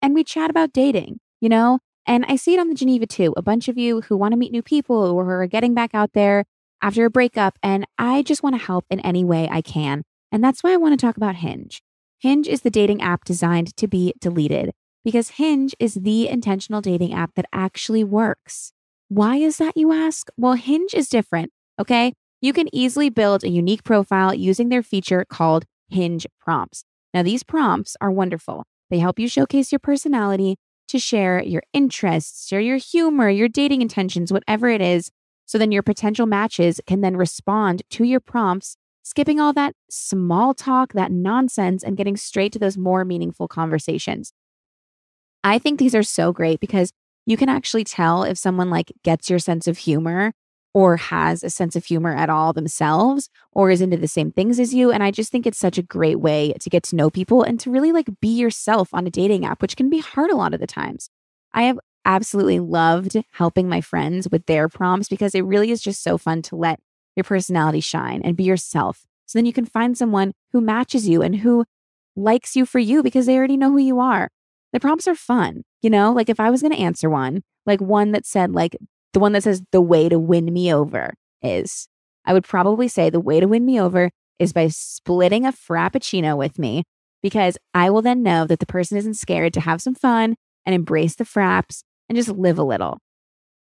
and we chat about dating, you know? And I see it on the Geneva too. A bunch of you who want to meet new people or who are getting back out there after a breakup. And I just want to help in any way I can. And that's why I want to talk about Hinge. Hinge is the dating app designed to be deleted because Hinge is the intentional dating app that actually works. Why is that, you ask? Well, Hinge is different, okay? You can easily build a unique profile using their feature called Hinge Prompts. Now, these prompts are wonderful. They help you showcase your personality, to share your interests, share your humor, your dating intentions, whatever it is. So then your potential matches can then respond to your prompts, skipping all that small talk, that nonsense, and getting straight to those more meaningful conversations. I think these are so great because you can actually tell if someone like gets your sense of humor or has a sense of humor at all themselves or is into the same things as you. And I just think it's such a great way to get to know people and to really like be yourself on a dating app, which can be hard a lot of the times. I have absolutely loved helping my friends with their prompts because it really is just so fun to let your personality shine and be yourself. So then you can find someone who matches you and who likes you for you because they already know who you are. The prompts are fun, you know, like if I was going to answer one, like one that said like, the one that says the way to win me over is, I would probably say the way to win me over is by splitting a Frappuccino with me because I will then know that the person isn't scared to have some fun and embrace the fraps and just live a little.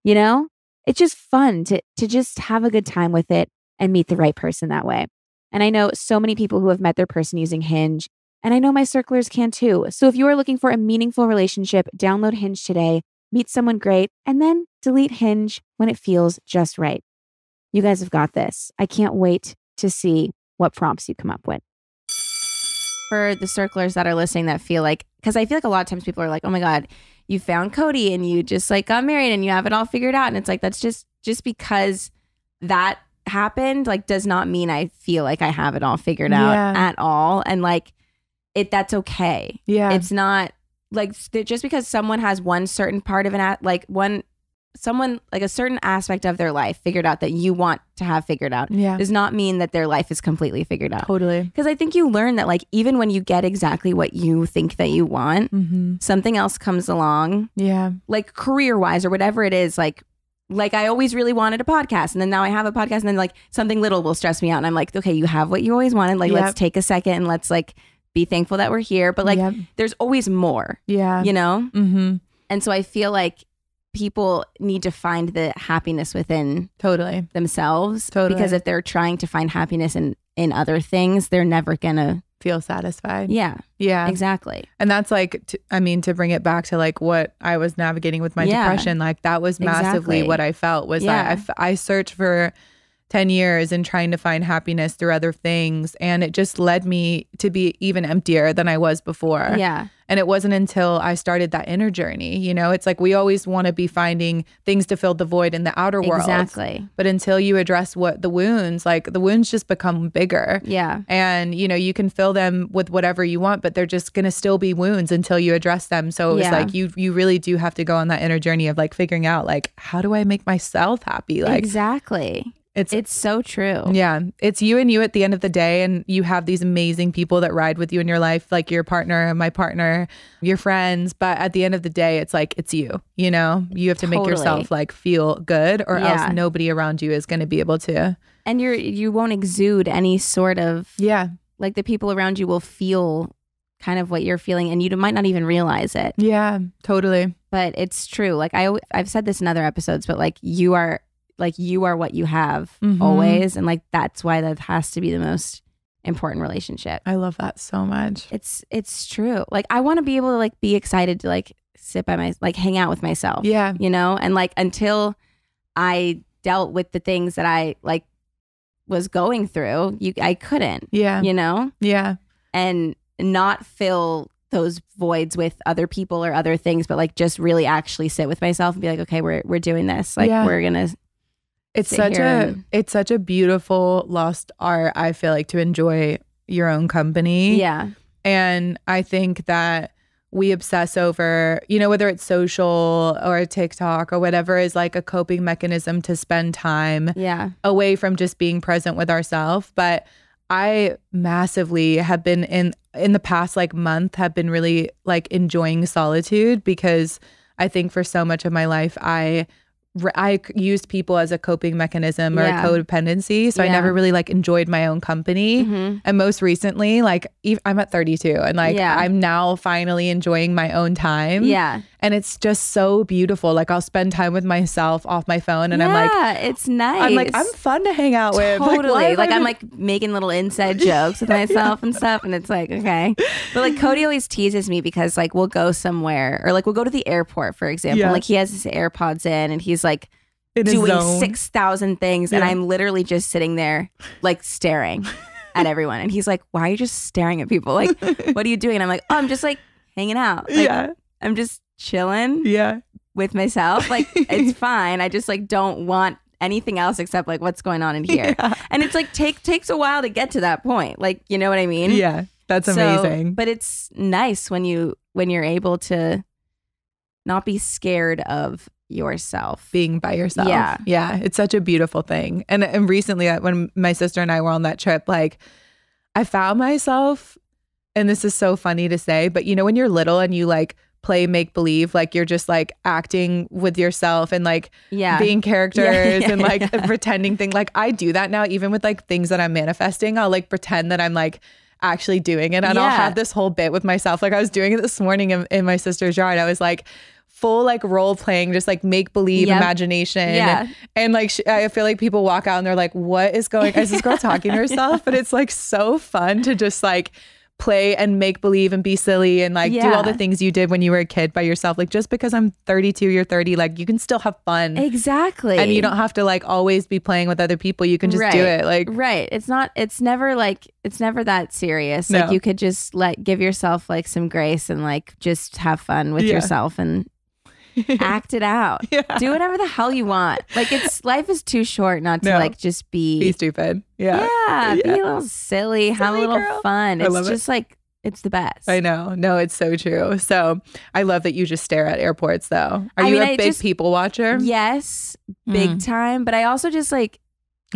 You know, it's just fun to just have a good time with it and meet the right person that way. And I know so many people who have met their person using Hinge, and I know my circlers can too. So if you are looking for a meaningful relationship, download Hinge today. Meet someone great, and then delete Hinge when it feels just right. You guys have got this. I can't wait to see what prompts you come up with.
For the circlers that are listening that feel like, because I feel like a lot of times people are like, oh my God, you found Cody and you just like got married and you have it all figured out. And it's like, that's just because that happened, like does not mean I feel like I have it all figured out at all. And like, that's okay.
Yeah.
It's not, like just because someone has one certain part of someone like a certain aspect of their life figured out that you want to have figured out does not mean that their life is completely figured out.
Totally.
Because I think you learn that like even when you get exactly what you think that you want, something else comes along.
Yeah.
Like career wise or whatever it is, like I always really wanted a podcast and then now I have a podcast and then like something little will stress me out and I'm like, okay, you have what you always wanted. Like let's take a second and let's like be thankful that we're here. But like, there's always more, you know?
Mm-hmm.
And so I feel like people need to find the happiness within themselves. Because if they're trying to find happiness in other things, they're never gonna
feel satisfied.
Yeah. Exactly.
And that's like, to bring it back to like what I was navigating with my depression, like that was massively what I felt was that I searched for 10 years and trying to find happiness through other things. And it just led me to be even emptier than I was before.
Yeah.
And it wasn't until I started that inner journey, you know, it's like we always want to be finding things to fill the void in the outer world.
Exactly.
But until you address what the wounds just become bigger.
Yeah.
And, you know, you can fill them with whatever you want, but they're just going to still be wounds until you address them. So it was like, you really do have to go on that inner journey of like figuring out like, how do I make myself happy? Like
exactly. It's so true.
Yeah. It's you and you at the end of the day. And you have these amazing people that ride with you in your life, like your partner, my partner, your friends. But at the end of the day, it's like, it's you, you know, you have to make yourself like feel good or else nobody around you is going to be able to.
And you won't exude any sort of, like the people around you will feel kind of what you're feeling and you might not even realize it.
Yeah, totally.
But it's true. Like I've said this in other episodes, but like you are what you have always. And like, that's why that has to be the most important relationship.
I love that so much.
It's true. Like I want to be able to like be excited to like sit by hang out with myself.
Yeah.
You know? And like, until I dealt with the things that I like was going through, I couldn't.
Yeah.
You know?
Yeah.
And not fill those voids with other people or other things, but like just really actually sit with myself and be like, okay, we're doing this. Like we're gonna.
It's such a beautiful lost art, I feel like, to enjoy your own company.
Yeah.
And I think that we obsess over, you know, whether it's social or TikTok or whatever is like a coping mechanism to spend time away from just being present with ourselves. But I massively have been in the past like month have been really like enjoying solitude, because I think for so much of my life I used people as a coping mechanism or a codependency. So I never really like enjoyed my own company. And most recently, like I'm at 32 and like I'm now finally enjoying my own time.
Yeah.
And it's just so beautiful. Like I'll spend time with myself off my phone and I'm like,
it's nice.
I'm like, I'm fun to hang out with.
Totally. Like I'm like making little inside jokes with myself and stuff. And it's like, okay. But like Cody always teases me because like we'll go somewhere or like we'll go to the airport, for example. Yeah. Like he has his AirPods in and he's like doing 6,000 things. And I'm literally just sitting there like staring at everyone. And he's like, why are you just staring at people? Like, what are you doing? And I'm like, oh, I'm just like hanging out. Like, I'm just chilling with myself. Like it's fine. I just like don't want anything else except like what's going on in here. And it's like takes a while to get to that point. Like, you know what I mean?
Yeah. That's amazing.
But it's nice when you're able to not be scared of yourself.
Being by yourself. Yeah. It's such a beautiful thing. And recently when my sister and I were on that trip, like I found myself, and this is so funny to say, but you know, when you're little and you like play make believe, like you're just like acting with yourself and like being characters and like pretending thing. Like I do that now, even with like things that I'm manifesting. I'll like pretend that I'm like actually doing it, and I'll have this whole bit with myself. Like I was doing it this morning in my sister's yard. I was like full like role playing, just like make believe imagination. And like I feel like people walk out and they're like, what is going on? Is this girl talking to herself? But it's like so fun to just like play and make believe and be silly and like do all the things you did when you were a kid by yourself. Like just because I'm 32, you're 30, like you can still have fun.
Exactly.
And you don't have to like always be playing with other people. You can just do it. Like
it's never that serious. No. Like you could just like give yourself like some grace and like just have fun with yourself and act it out. Do whatever the hell you want. Like life is too short not to like just be
stupid.
Be a little silly, have a little fun. It's just like it's the best.
I know. No, it's so true. So I love that you just stare at airports though. Are you a big people watcher?
Yes, big time. But I also just like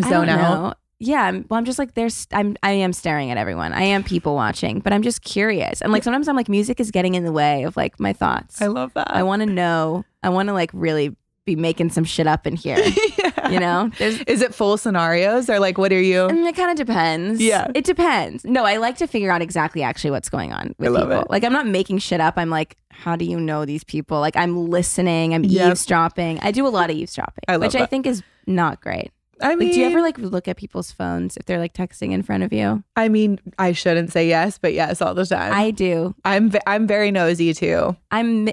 zone out.
Yeah, I'm just like I am staring at everyone. I am people watching, but I'm just curious. And like sometimes I'm like music is getting in the way of like my thoughts.
I love that.
I want to know. I want to like really be making some shit up in here. You know?
Is it full scenarios or like what are you?
It kind of depends.
Yeah.
It depends. No, I like to figure out exactly actually what's going on with people. It. Like I'm not making shit up. I'm like, how do you know these people? Like I'm listening. I'm eavesdropping. I do a lot of eavesdropping, which I think is not great. I mean, like, do you ever like look at people's phones if they're like texting in front of you?
I mean, I shouldn't say yes, but yes, all the time.
I do.
I'm very nosy too.
I'm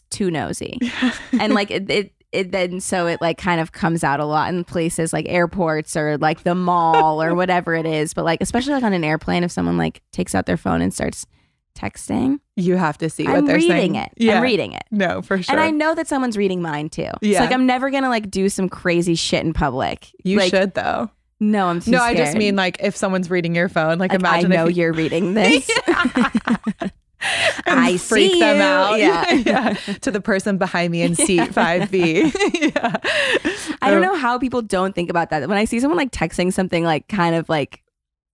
too nosy, and like it then so it like kind of comes out a lot in places like airports or like the mall or whatever it is. But like especially like on an airplane, if someone like takes out their phone and starts texting,
you have to see what they're saying.
I'm reading it.
No, for sure.
And I know that someone's reading mine too.
Yeah.
So like I'm never gonna like do some crazy shit in public.
You
like,
should though.
No, I'm too scared.
I just mean like if someone's reading your phone, like imagine
I know you're reading this.
I freak them out. Yeah. To the person behind me in seat 5B.
I don't know how people don't think about that. When I see someone like texting something like kind of like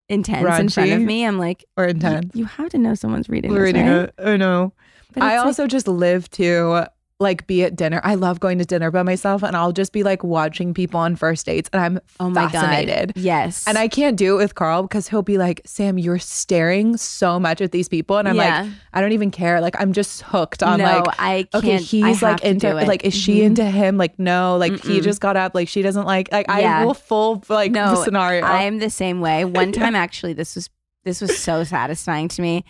intense raunchy in front of me, I'm like,
or intense.
You have to know someone's reading this, right?
I know. But I also just live to like be at dinner. I love going to dinner by myself, and I'll just be like watching people on first dates, and I'm fascinated.
God. Yes.
And I can't do it with Carl because he'll be like, Sam, you're staring so much at these people. And I'm like, I don't even care. Like, I'm just hooked on
I can't.
Okay, he's like into like, is she into him? Like, no, like he just got up. Like, she doesn't like I will full like scenario.
I'm the same way. One time actually, this was so satisfying to me.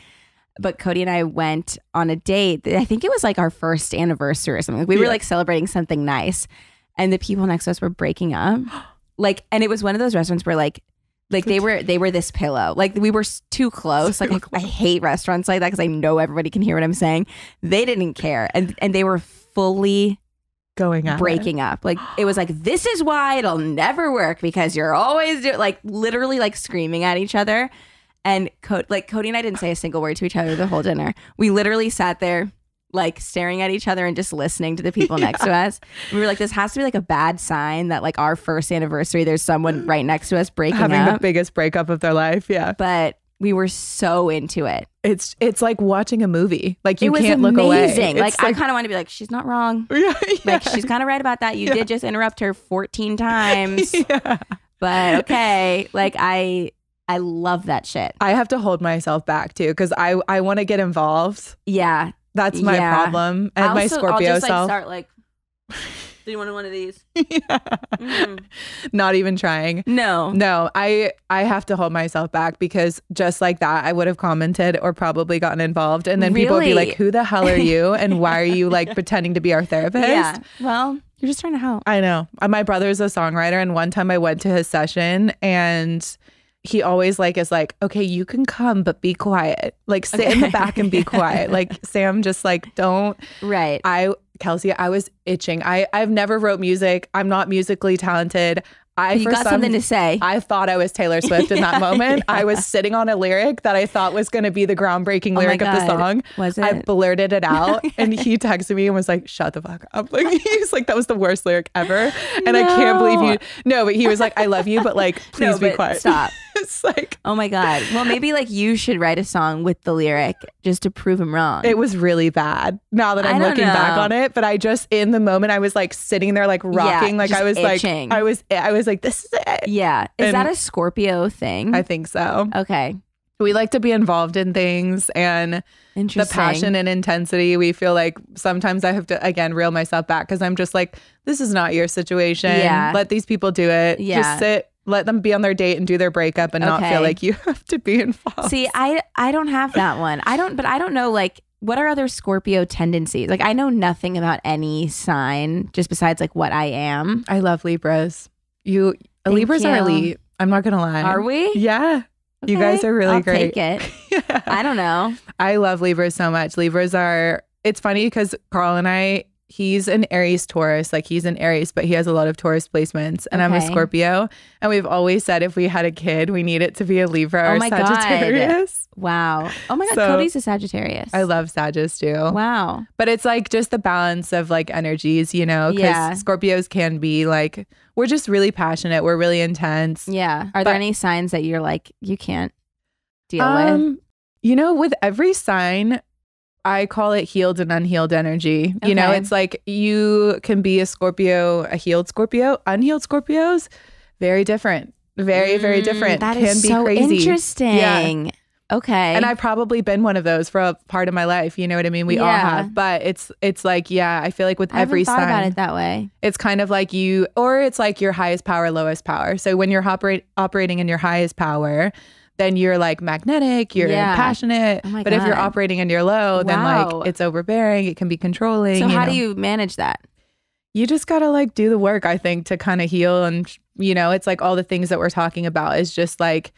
But Cody and I went on a date. I think it was like our first anniversary or something. We were like celebrating something nice, and the people next to us were breaking up. Like, and it was one of those restaurants where like they were this pillow. Like, we were too close. Like, I hate restaurants like that because I know everybody can hear what I'm saying. They didn't care, and they were fully
going at
breaking up. Like, it was like, this is why it'll never work because you're always like literally like screaming at each other. And Cody and I didn't say a single word to each other the whole dinner. We literally sat there like staring at each other and just listening to the people next to us. And we were like, this has to be like a bad sign that like our first anniversary, there's someone right next to us breaking
having
up.
The biggest breakup of their life. Yeah.
But we were so into it.
It's like watching a movie. Like, you
amazing.
can't look away.
Like, I kind of want to be like, she's not wrong.
Yeah.
Like, she's kind of right about that. You did just interrupt her 14 times. But okay. Like, I love that shit.
I have to hold myself back too because I want to get involved.
Yeah.
That's my problem. And my Scorpio
I'll just
self.
Start like, do you want one of these?
Not even trying. No, I have to hold myself back because just like that, I would have commented or probably gotten involved. And then people would be like, who the hell are you? And why are you like pretending to be our therapist?
Yeah. Well, you're just trying to help.
I know. My brother's a songwriter. And one time I went to his session and he always like is like, okay, you can come, but be quiet. Like, sit in the back and be quiet. Like, Sam, just like, don't.
Right.
Kelsey, I was itching. I've never wrote music. I'm not musically talented.
You got something to say.
I thought I was Taylor Swift in that moment. I was sitting on a lyric that I thought was going to be the groundbreaking lyric of the song.
Was it?
I blurted it out and he texted me and was like, shut the fuck up. Like, he's like, that was the worst lyric ever. And I can't believe you. No, but he was like, I love you, but like, please be quiet.
Stop.
It's like,
oh my God. Well, maybe like you should write a song with the lyric just to prove him wrong.
It was really bad now that I'm looking back on it. But I just, in the moment, I was like sitting there, like rocking. Like, I was itching. Like, I was like, this is it.
Yeah. Is that a Scorpio thing?
I think so.
Okay.
We like to be involved in things, and the passion and intensity, we feel like sometimes I have to, again, reel myself back because I'm just like, this is not your situation. Yeah. Let these people do it. Yeah. Just sit, let them be on their date and do their breakup and not feel like you have to be involved.
See, I don't have that one. I don't know, like, what are other Scorpio tendencies? Like, I know nothing about any sign just besides like what I am.
I love Libras. Libras are elite. I'm not gonna lie.
Are we?
Yeah. Okay. You guys are really great.
Take it. Yeah. I don't know.
I love Libras so much. Libras are, it's funny because Carl and I, he's an Aries Taurus. Like, he's an Aries, but he has a lot of Taurus placements. And I'm a Scorpio. And we've always said if we had a kid, we need it to be a Libra or Sagittarius.
God. Wow. Oh my God. So, Cody's a Sagittarius.
I love Sagittarius too.
Wow.
But it's like just the balance of like energies, you know, because Scorpios can be like, we're just really passionate. We're really intense.
Yeah. Are there any signs that you're like, you can't deal with?
You know, with every sign, I call it healed and unhealed energy. You know, it's like you can be a Scorpio, a healed Scorpio. Unhealed Scorpios, very different. Very, very different.
That is so crazy. Interesting. Yeah. Okay.
And I've probably been one of those for a part of my life. You know what I mean? We all have. But it's like, I feel like with every sign. I haven't thought about
it that way.
It's kind of like it's like your highest power, lowest power. So when you're operating in your highest power, then you're like magnetic, you're passionate. Oh, but if you're operating in your low, then like it's overbearing, it can be controlling.
So how do you manage that?
You just got to like do the work, I think, to kind of heal. And, you know, it's like all the things that we're talking about is just like,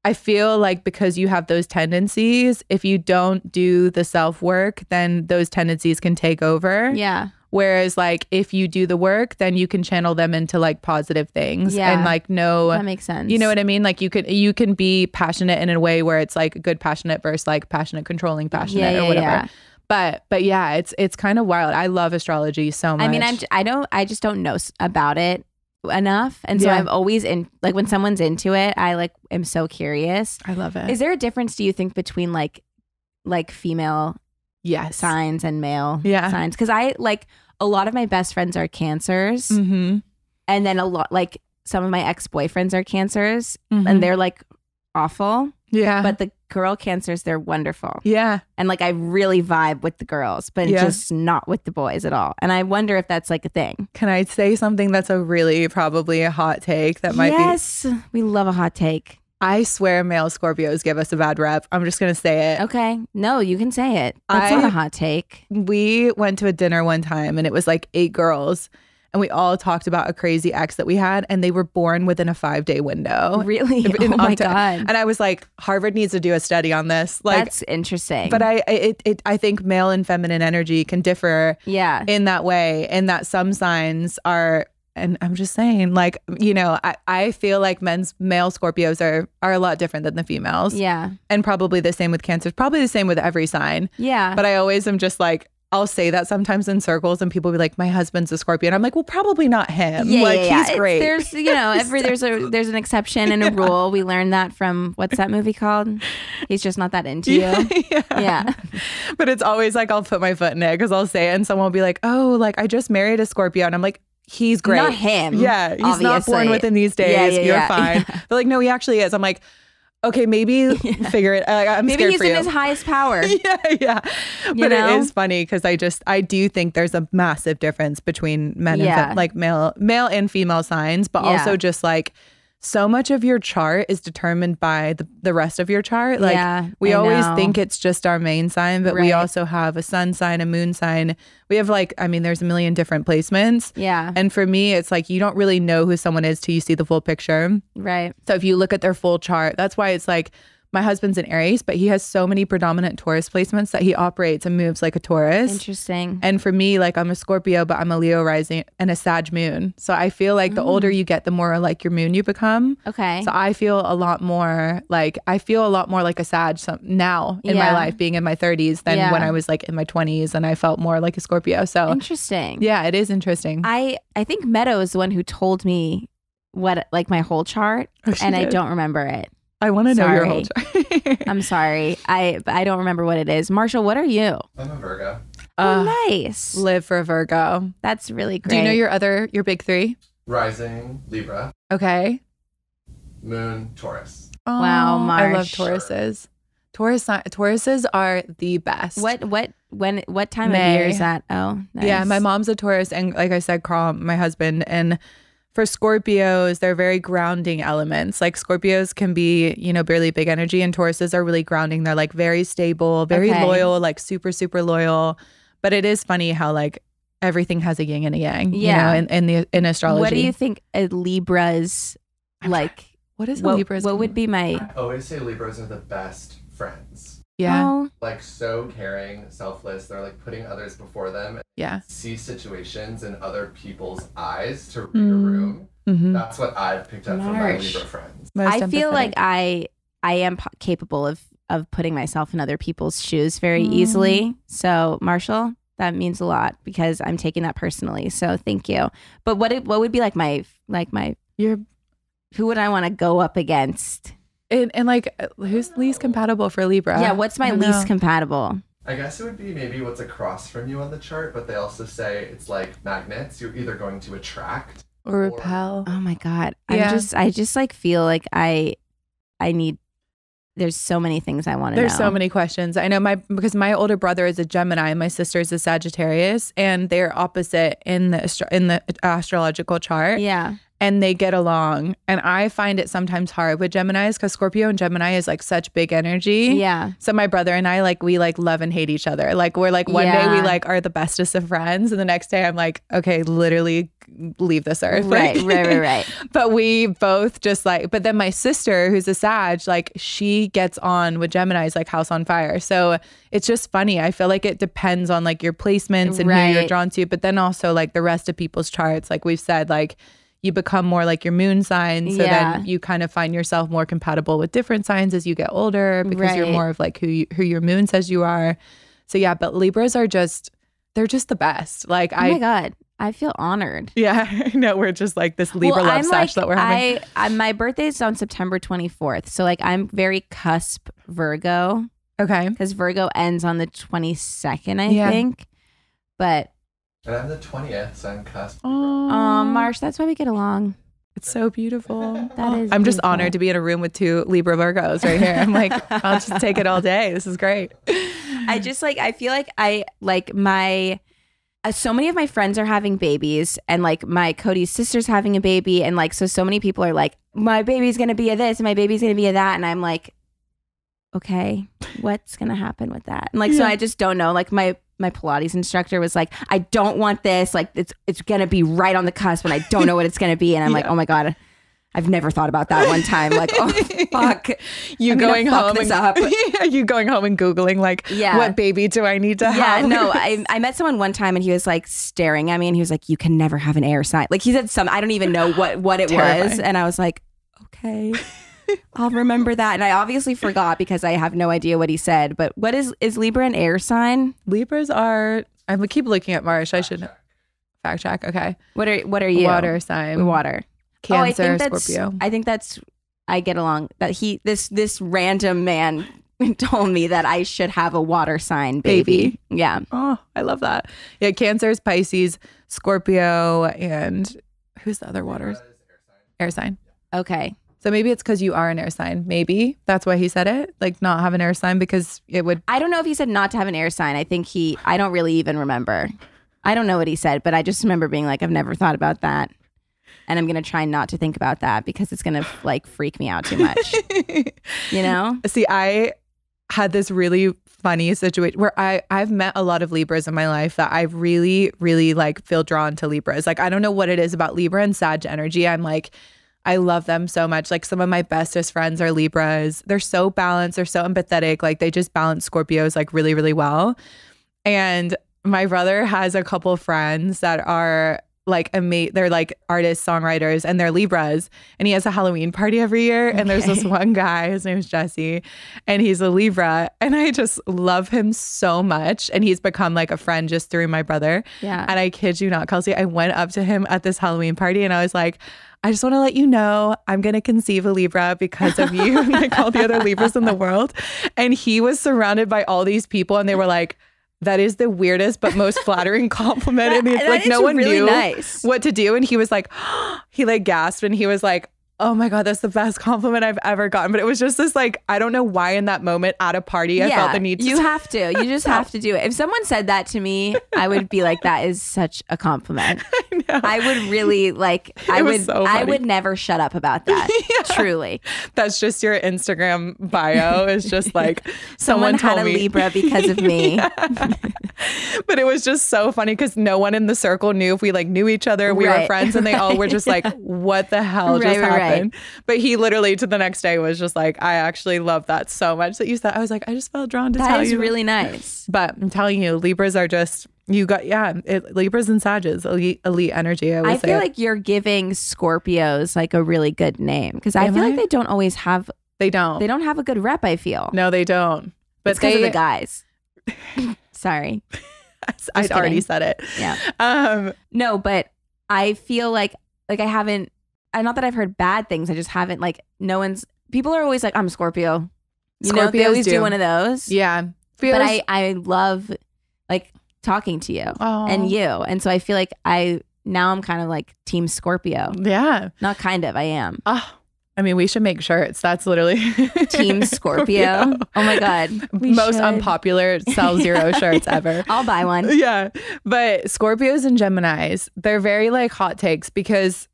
I feel like because you have those tendencies, if you don't do the self-work, then those tendencies can take over.
Yeah.
Whereas like if you do the work, then you can channel them into like positive things.
Yeah.
And like
that makes sense.
You know what I mean? Like you can be passionate in a way where it's like good passionate versus like passionate controlling passionate or whatever. Yeah. But yeah, it's kind of wild. I love astrology so much.
I mean, I just don't know about it enough, and so I'm always in, like, when someone's into it, I like am so curious.
I love it.
Is there a difference, do you think, between like female signs and male signs. Because I like a lot of my best friends are Cancers.
Mm-hmm.
And then a lot, like some of my ex-boyfriends are Cancers and they're like awful.
Yeah.
But the girl Cancers, they're wonderful.
Yeah.
And like I really vibe with the girls, but just not with the boys at all. And I wonder if that's like a thing.
Can I say something that's probably a hot take that might be?
Yes. We love a hot take.
I swear male Scorpios give us a bad rep. I'm just going to say it.
Okay. No, you can say it. That's not a hot take.
We went to a dinner one time and it was like 8 girls. And we all talked about a crazy ex that we had, and they were born within a 5-day window.
Really? Oh my God.
And I was like, Harvard needs to do a study on this. Like,
that's interesting.
But I think male and feminine energy can differ in that way, in that some signs are, and I'm just saying, like, you know, I feel like male Scorpios are a lot different than the females.
Yeah.
And probably the same with Cancers, probably the same with every sign.
Yeah.
But I always am just like, I'll say that sometimes in circles and people will be like, my husband's a Scorpio. And I'm like, well, probably not him. He's great.
There's, you know, there's an exception and a rule. We learned that from, what's that movie called? He's just not that into you. Yeah.
But it's always like, I'll put my foot in it because I'll say it and someone will be like, oh, like I just married a Scorpio. And I'm like, he's great.
Not him.
Yeah. He's
obviously.
not born within these days. You're fine. They're like, no, he actually is. I'm like, okay, maybe figure it. I'm
maybe
scared
he's
for you.
in his highest power.
Yeah. But it is funny because I do think there's a massive difference between men and like male and female signs, but also just like so much of your chart is determined by the rest of your chart. Like we always think it's just our main sign, but we also have a sun sign, a moon sign. We have like, I mean, there's a million different placements.
Yeah.
And for me, it's like you don't really know who someone is till you see the full picture.
Right.
So if you look at their full chart, that's why it's like, my husband's an Aries, but he has so many predominant Taurus placements that he operates and moves like a Taurus.
Interesting.
And for me, like I'm a Scorpio, but I'm a Leo rising and a Sag moon. So I feel like the older you get, the more like your moon you become.
Okay.
So I feel a lot more like a Sag now in my life, being in my 30s than when I was like in my 20s and I felt more like a Scorpio. So
interesting.
Yeah, it is interesting.
I think Meadow is the one who told me what like my whole chart, and I don't remember it.
I want to know your whole chart.
I'm sorry. I don't remember what it is. Marshall, what are you?
I'm a Virgo.
Oh, nice.
Live for a Virgo.
That's really great.
Do you know your big 3?
Rising, Libra.
Okay.
Moon, Taurus.
Oh,
wow, Marsh.
I love Tauruses. Tauruses are the best.
What time of year is that? Oh, nice.
Yeah, my mom's a Taurus, and like I said, Carl, my husband, and for Scorpios, they're very grounding elements. Like Scorpios can be, you know, barely big energy, and Tauruses are really grounding. They're like very stable, very loyal, like super, super loyal. But it is funny how like everything has a yin and a yang, you know, in astrology.
What do you think a Libra's like?
What is a Libra's?
What would be my?
I always say Libras are the best friends.
Yeah.
Oh.
Like so caring, selfless. They're like putting others before them.
Yeah.
See situations in other people's eyes to read a room.
Mm-hmm.
That's what I've picked up from my Libra friends.
I feel like I am capable of putting myself in other people's shoes very easily. So Marshall, that means a lot because I'm taking that personally. So thank you. But what would be like my who would I want to go up against?
And like, who's least compatible for Libra?
Yeah, what's my least compatible?
I guess it would be maybe what's across from you on the chart, but they also say it's like magnets. You're either going to attract
or repel.
Oh my God.
Yeah.
I just like feel like I need, there's so many things I want to know.
There's so many questions. I know because my older brother is a Gemini and my sister is a Sagittarius, and they're opposite in the astrological chart.
Yeah.
And they get along. And I find it sometimes hard with Geminis because Scorpio and Gemini is like such big energy.
Yeah.
So my brother and I we love and hate each other. Like we're like one day we like are the bestest of friends, and the next day I'm like, okay, literally leave this earth.
Right.
But we both just like, but then my sister who's a Sag, like she gets on with Geminis like house on fire. So it's just funny. I feel like it depends on like your placements and who you're drawn to, but then also like the rest of people's charts. Like we've said, like you become more like your moon sign. So then you kind of find yourself more compatible with different signs as you get older because you're more of like who your moon says you are. So yeah, but Libras are they're just the best. Like
oh my God, I feel honored.
Yeah, I know. We're just like this Libra love sesh that we're having.
My birthday is on September 24th. So like I'm very cusp Virgo.
Okay.
Because Virgo ends on the 22nd, I think. But
and I'm the 20th, so I'm cusp.
Oh,
Marsh, that's why we get along.
it's so beautiful.
That is
I'm just
beautiful.
honored to be in a room with 2 Libra Virgos right here. I'm like, I'll just take it all day. This is great.
I just like, I feel like I like my, so many of my friends are having babies, and like my Cody's sister's having a baby. And like, so many people are like, my baby's going to be a this and my baby's going to be a that. And I'm like, okay, what's going to happen with that? And like, so I just don't know. Like my Pilates instructor was like, I don't want this. Like it's going to be right on the cusp and I don't know what it's going to be. And I'm like, oh my God, I've never thought about that one time. Like, oh fuck,
you going home and
up.
You going home and Googling like, what baby do I need to have?
Yeah, no, I met someone one time and he was like staring at me and he was like, you can never have an air sign. Like he said I don't even know what it was. And I was like, okay, I'll remember that. And I obviously forgot because I have no idea what he said. But what is Libra an air sign?
Libras are, I would keep looking at Marsh. I should fact check. Okay.
What are you?
Water sign.
Water.
Cancer, Scorpio.
I think I get along that this random man told me that I should have a water sign baby. Yeah.
Oh, I love that. Yeah. Cancer, Pisces, Scorpio, and who's the other waters? Air sign.
Okay.
So maybe it's because you are an air sign. Maybe that's why he said it. Like not have an air sign because it would.
I don't know if he said not to have an air sign. I think I don't really even remember. I don't know what he said, but I just remember being like, I've never thought about that. And I'm going to try not to think about that because it's going to like freak me out too much. You know?
See, I had this really funny situation where I've met a lot of Libras in my life that I really, really like feel drawn to Libras. Like, I don't know what it is about Libra and Sag energy. I'm like, I love them so much. Like some of my bestest friends are Libras. They're so balanced. They're so empathetic. Like they just balance Scorpios like really, really well. And my brother has a couple friends that are like they're like artists, songwriters, and they're Libras. And he has a Halloween party every year. And there's this one guy, his name's Jesse, and he's a Libra. And I just love him so much. And he's become like a friend just through my brother.
Yeah.
And I kid you not, Kelsey, I went up to him at this Halloween party and I was like, I just want to let you know I'm going to conceive a Libra because of you and like all the other Libras in the world. And he was surrounded by all these people and they were like, that is the weirdest but most flattering compliment. And it's like no one
really
knew what to do. And he was like, he like gasped and he was like, oh my God, that's the best compliment I've ever gotten. But it was just this like, I don't know why in that moment at a party, I felt the need to.
You have to. You just have to do it. If someone said that to me, I would be like, that is such a compliment. I would really like, I would never shut up about that. Yeah. Truly.
That's just your Instagram bio is just like, someone
had
told
a
me.
Libra because of me.
But it was just so funny because no one in the circle knew if we like knew each other. We were friends and they all were just like, what the hell just happened? But he literally to the next day was just like, I actually love that so much that you said. I was like, I just felt drawn to tell you.
That is really nice.
But I'm telling you, Libras are just, Libras and Sages, elite energy. I
feel like you're giving Scorpios like a really good name because I feel like they don't always have.
They don't
have a good rep. I feel.
No, they don't. But
it's because of the guys. Sorry.
I'd already said it.
Yeah. No, but I feel like I haven't. Not that I've heard bad things. I just haven't like people are always like, I'm a Scorpio. You know, they always do one of those.
Yeah.
But I love like talking to you and you. And so I feel like now I'm kind of like team Scorpio.
Yeah.
Not kind of, I am.
I mean, we should make shirts. That's literally
Team Scorpio. Oh my God.
Most unpopular sell zero shirts ever.
I'll buy one.
Yeah. But Scorpios and Geminis, they're very like hot takes because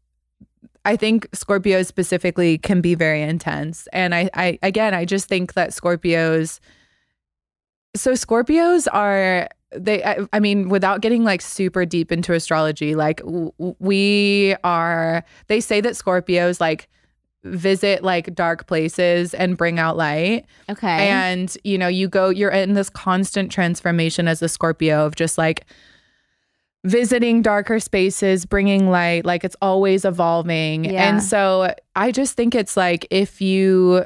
I think Scorpios specifically can be very intense. And I just think that Scorpios are, I mean, without getting like super deep into astrology, like they say that Scorpios like visit like dark places and bring out light.
Okay.
And you're in this constant transformation as a Scorpio of just like visiting darker spaces, bringing light, like it's always evolving. Yeah. And so I just think it's like if you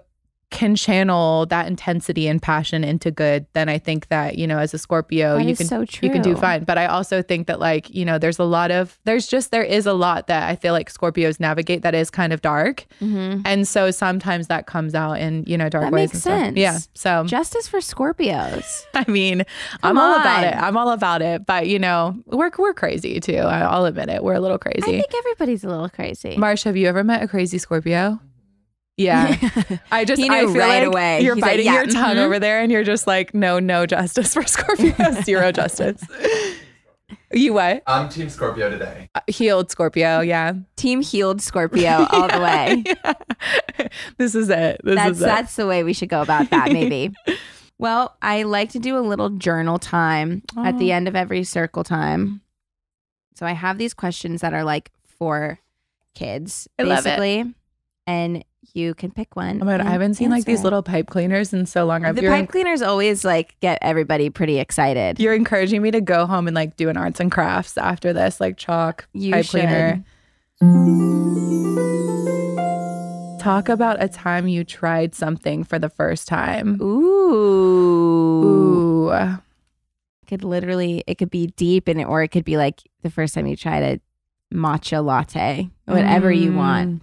can channel that intensity and passion into good, then I think that, you know, as a Scorpio, you can do fine. But I also think that like, you know, there is a lot that I feel like Scorpios navigate that is kind of dark. And so sometimes that comes out in, you know, dark ways.
That makes sense.
Yeah. So
justice for Scorpios.
I mean, I'm all about it. But you know, we're crazy too. I'll admit it. We're a little crazy.
I think everybody's a little crazy.
Marsh, have you ever met a crazy Scorpio? Yeah. I feel
right
like
away.
You're biting your tongue over there and you're just like, no justice for Scorpio. Zero justice. You what?
I'm Team Scorpio today.
Healed Scorpio, yeah.
Team healed Scorpio all the way.
Yeah. This is it.
That's the way we should go about that, maybe. Well, I like to do a little journal time at the end of every circle time. So I have these questions that are like for kids, basically. And you can pick one.
Oh my God, I haven't seen like these little pipe cleaners in so long.
The pipe cleaners always like get everybody pretty excited.
You're encouraging me to go home and like do an arts and crafts after this, like chalk, pipe cleaner. Talk about a time you tried something for the first time.
Ooh. It could be deep in it, or it could be like the first time you tried a matcha latte, whatever you want.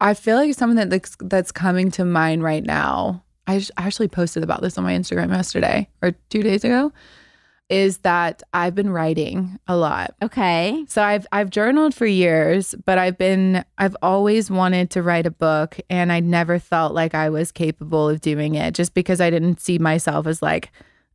I feel like something that's coming to mind right now, I actually posted about this on my Instagram yesterday or 2 days ago, is that I've been writing a lot.
Okay.
So I've journaled for years, but I've always wanted to write a book, and I never felt like I was capable of doing it just because I didn't see myself as like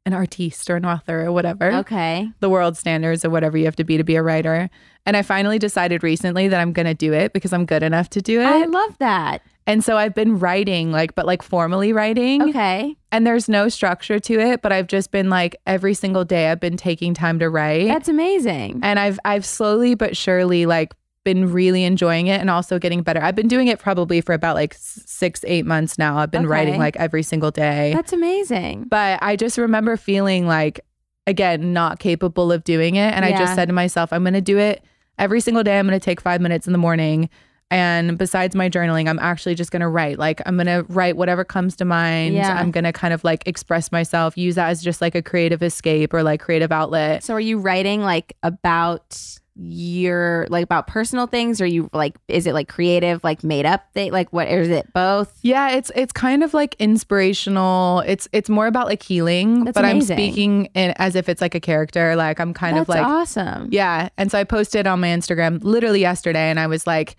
an artiste or an author or whatever.
Okay.
The world standards or whatever you have to be a writer. And I finally decided recently that I'm going to do it because I'm good enough to do it.
I love that.
And so I've been writing, but formally writing.
Okay.
And there's no structure to it, but I've just been like every single day I've been taking time to write.
That's amazing.
And I've slowly but surely like been really enjoying it and also getting better. I've been doing it probably for about like 6-8 months now. I've been writing like every single day.
That's amazing.
But I just remember feeling like, again, not capable of doing it. And I just said to myself, I'm going to do it every single day. I'm going to take 5 minutes in the morning. And besides my journaling, I'm actually just going to write. Like, I'm going to write whatever comes to mind.
Yeah.
I'm going to kind of like express myself, use that as just like a creative escape or like creative outlet.
So are you writing like about about personal things, or you like, is it like creative, like made up thing? Like what, or is it both?
Yeah, it's kind of like inspirational. It's more about like healing.
That's
but
amazing.
I'm speaking as if it's like a character. Like I'm kind of like,
awesome.
Yeah. And so I posted on my Instagram literally yesterday, and I was like,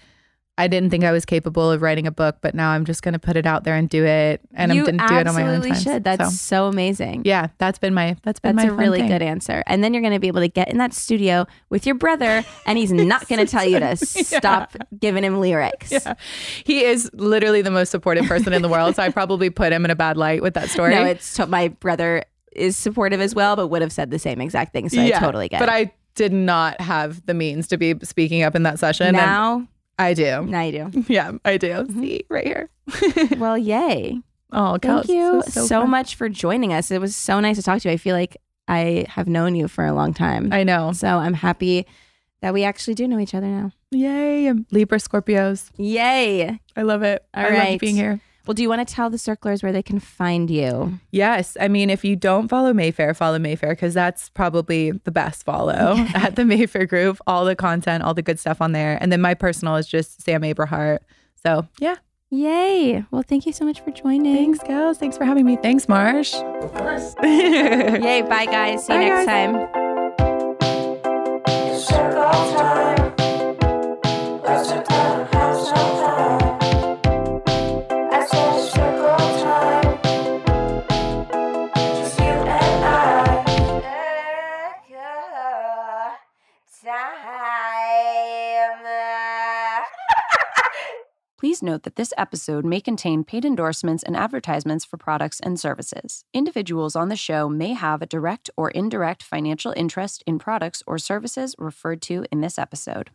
I didn't think I was capable of writing a book, but now I'm just going to put it out there and do it. And I'm going to do it on my own time.
You absolutely should. That's so amazing.
Yeah, that's my
a really good answer. And then you're going to be able to get in that studio with your brother, and he's not going to tell you to stop giving him lyrics.
Yeah. He is literally the most supportive person in the world. So I probably put him in a bad light with that story.
No, my brother is supportive as well, but would have said the same exact thing. So I totally get it.
But I did not have the means to be speaking up in that session.
Now
I do.
Now you do.
Yeah, I do. See, right here.
Well, yay.
Oh,
thank you so much for joining us. It was so nice to talk to you. I feel like I have known you for a long time.
I know.
So I'm happy that we actually do know each other now.
Yay. Libra Scorpios.
Yay.
I love it.
All
I
right.
love being here.
Well, do you want to tell the circlers where they can find you?
Yes. I mean, if you don't follow Mayfair because that's probably the best follow at the Mayfair Group. All the content, all the good stuff on there. And then my personal is just Sam Abrahart. So, yeah.
Yay. Well, thank you so much for joining.
Thanks, gals. Thanks for having me. Thanks, Marsh.
Of course.
Yay. Bye, guys. See you next time.
Please note that this episode may contain paid endorsements and advertisements for products and services. Individuals on the show may have a direct or indirect financial interest in products or services referred to in this episode.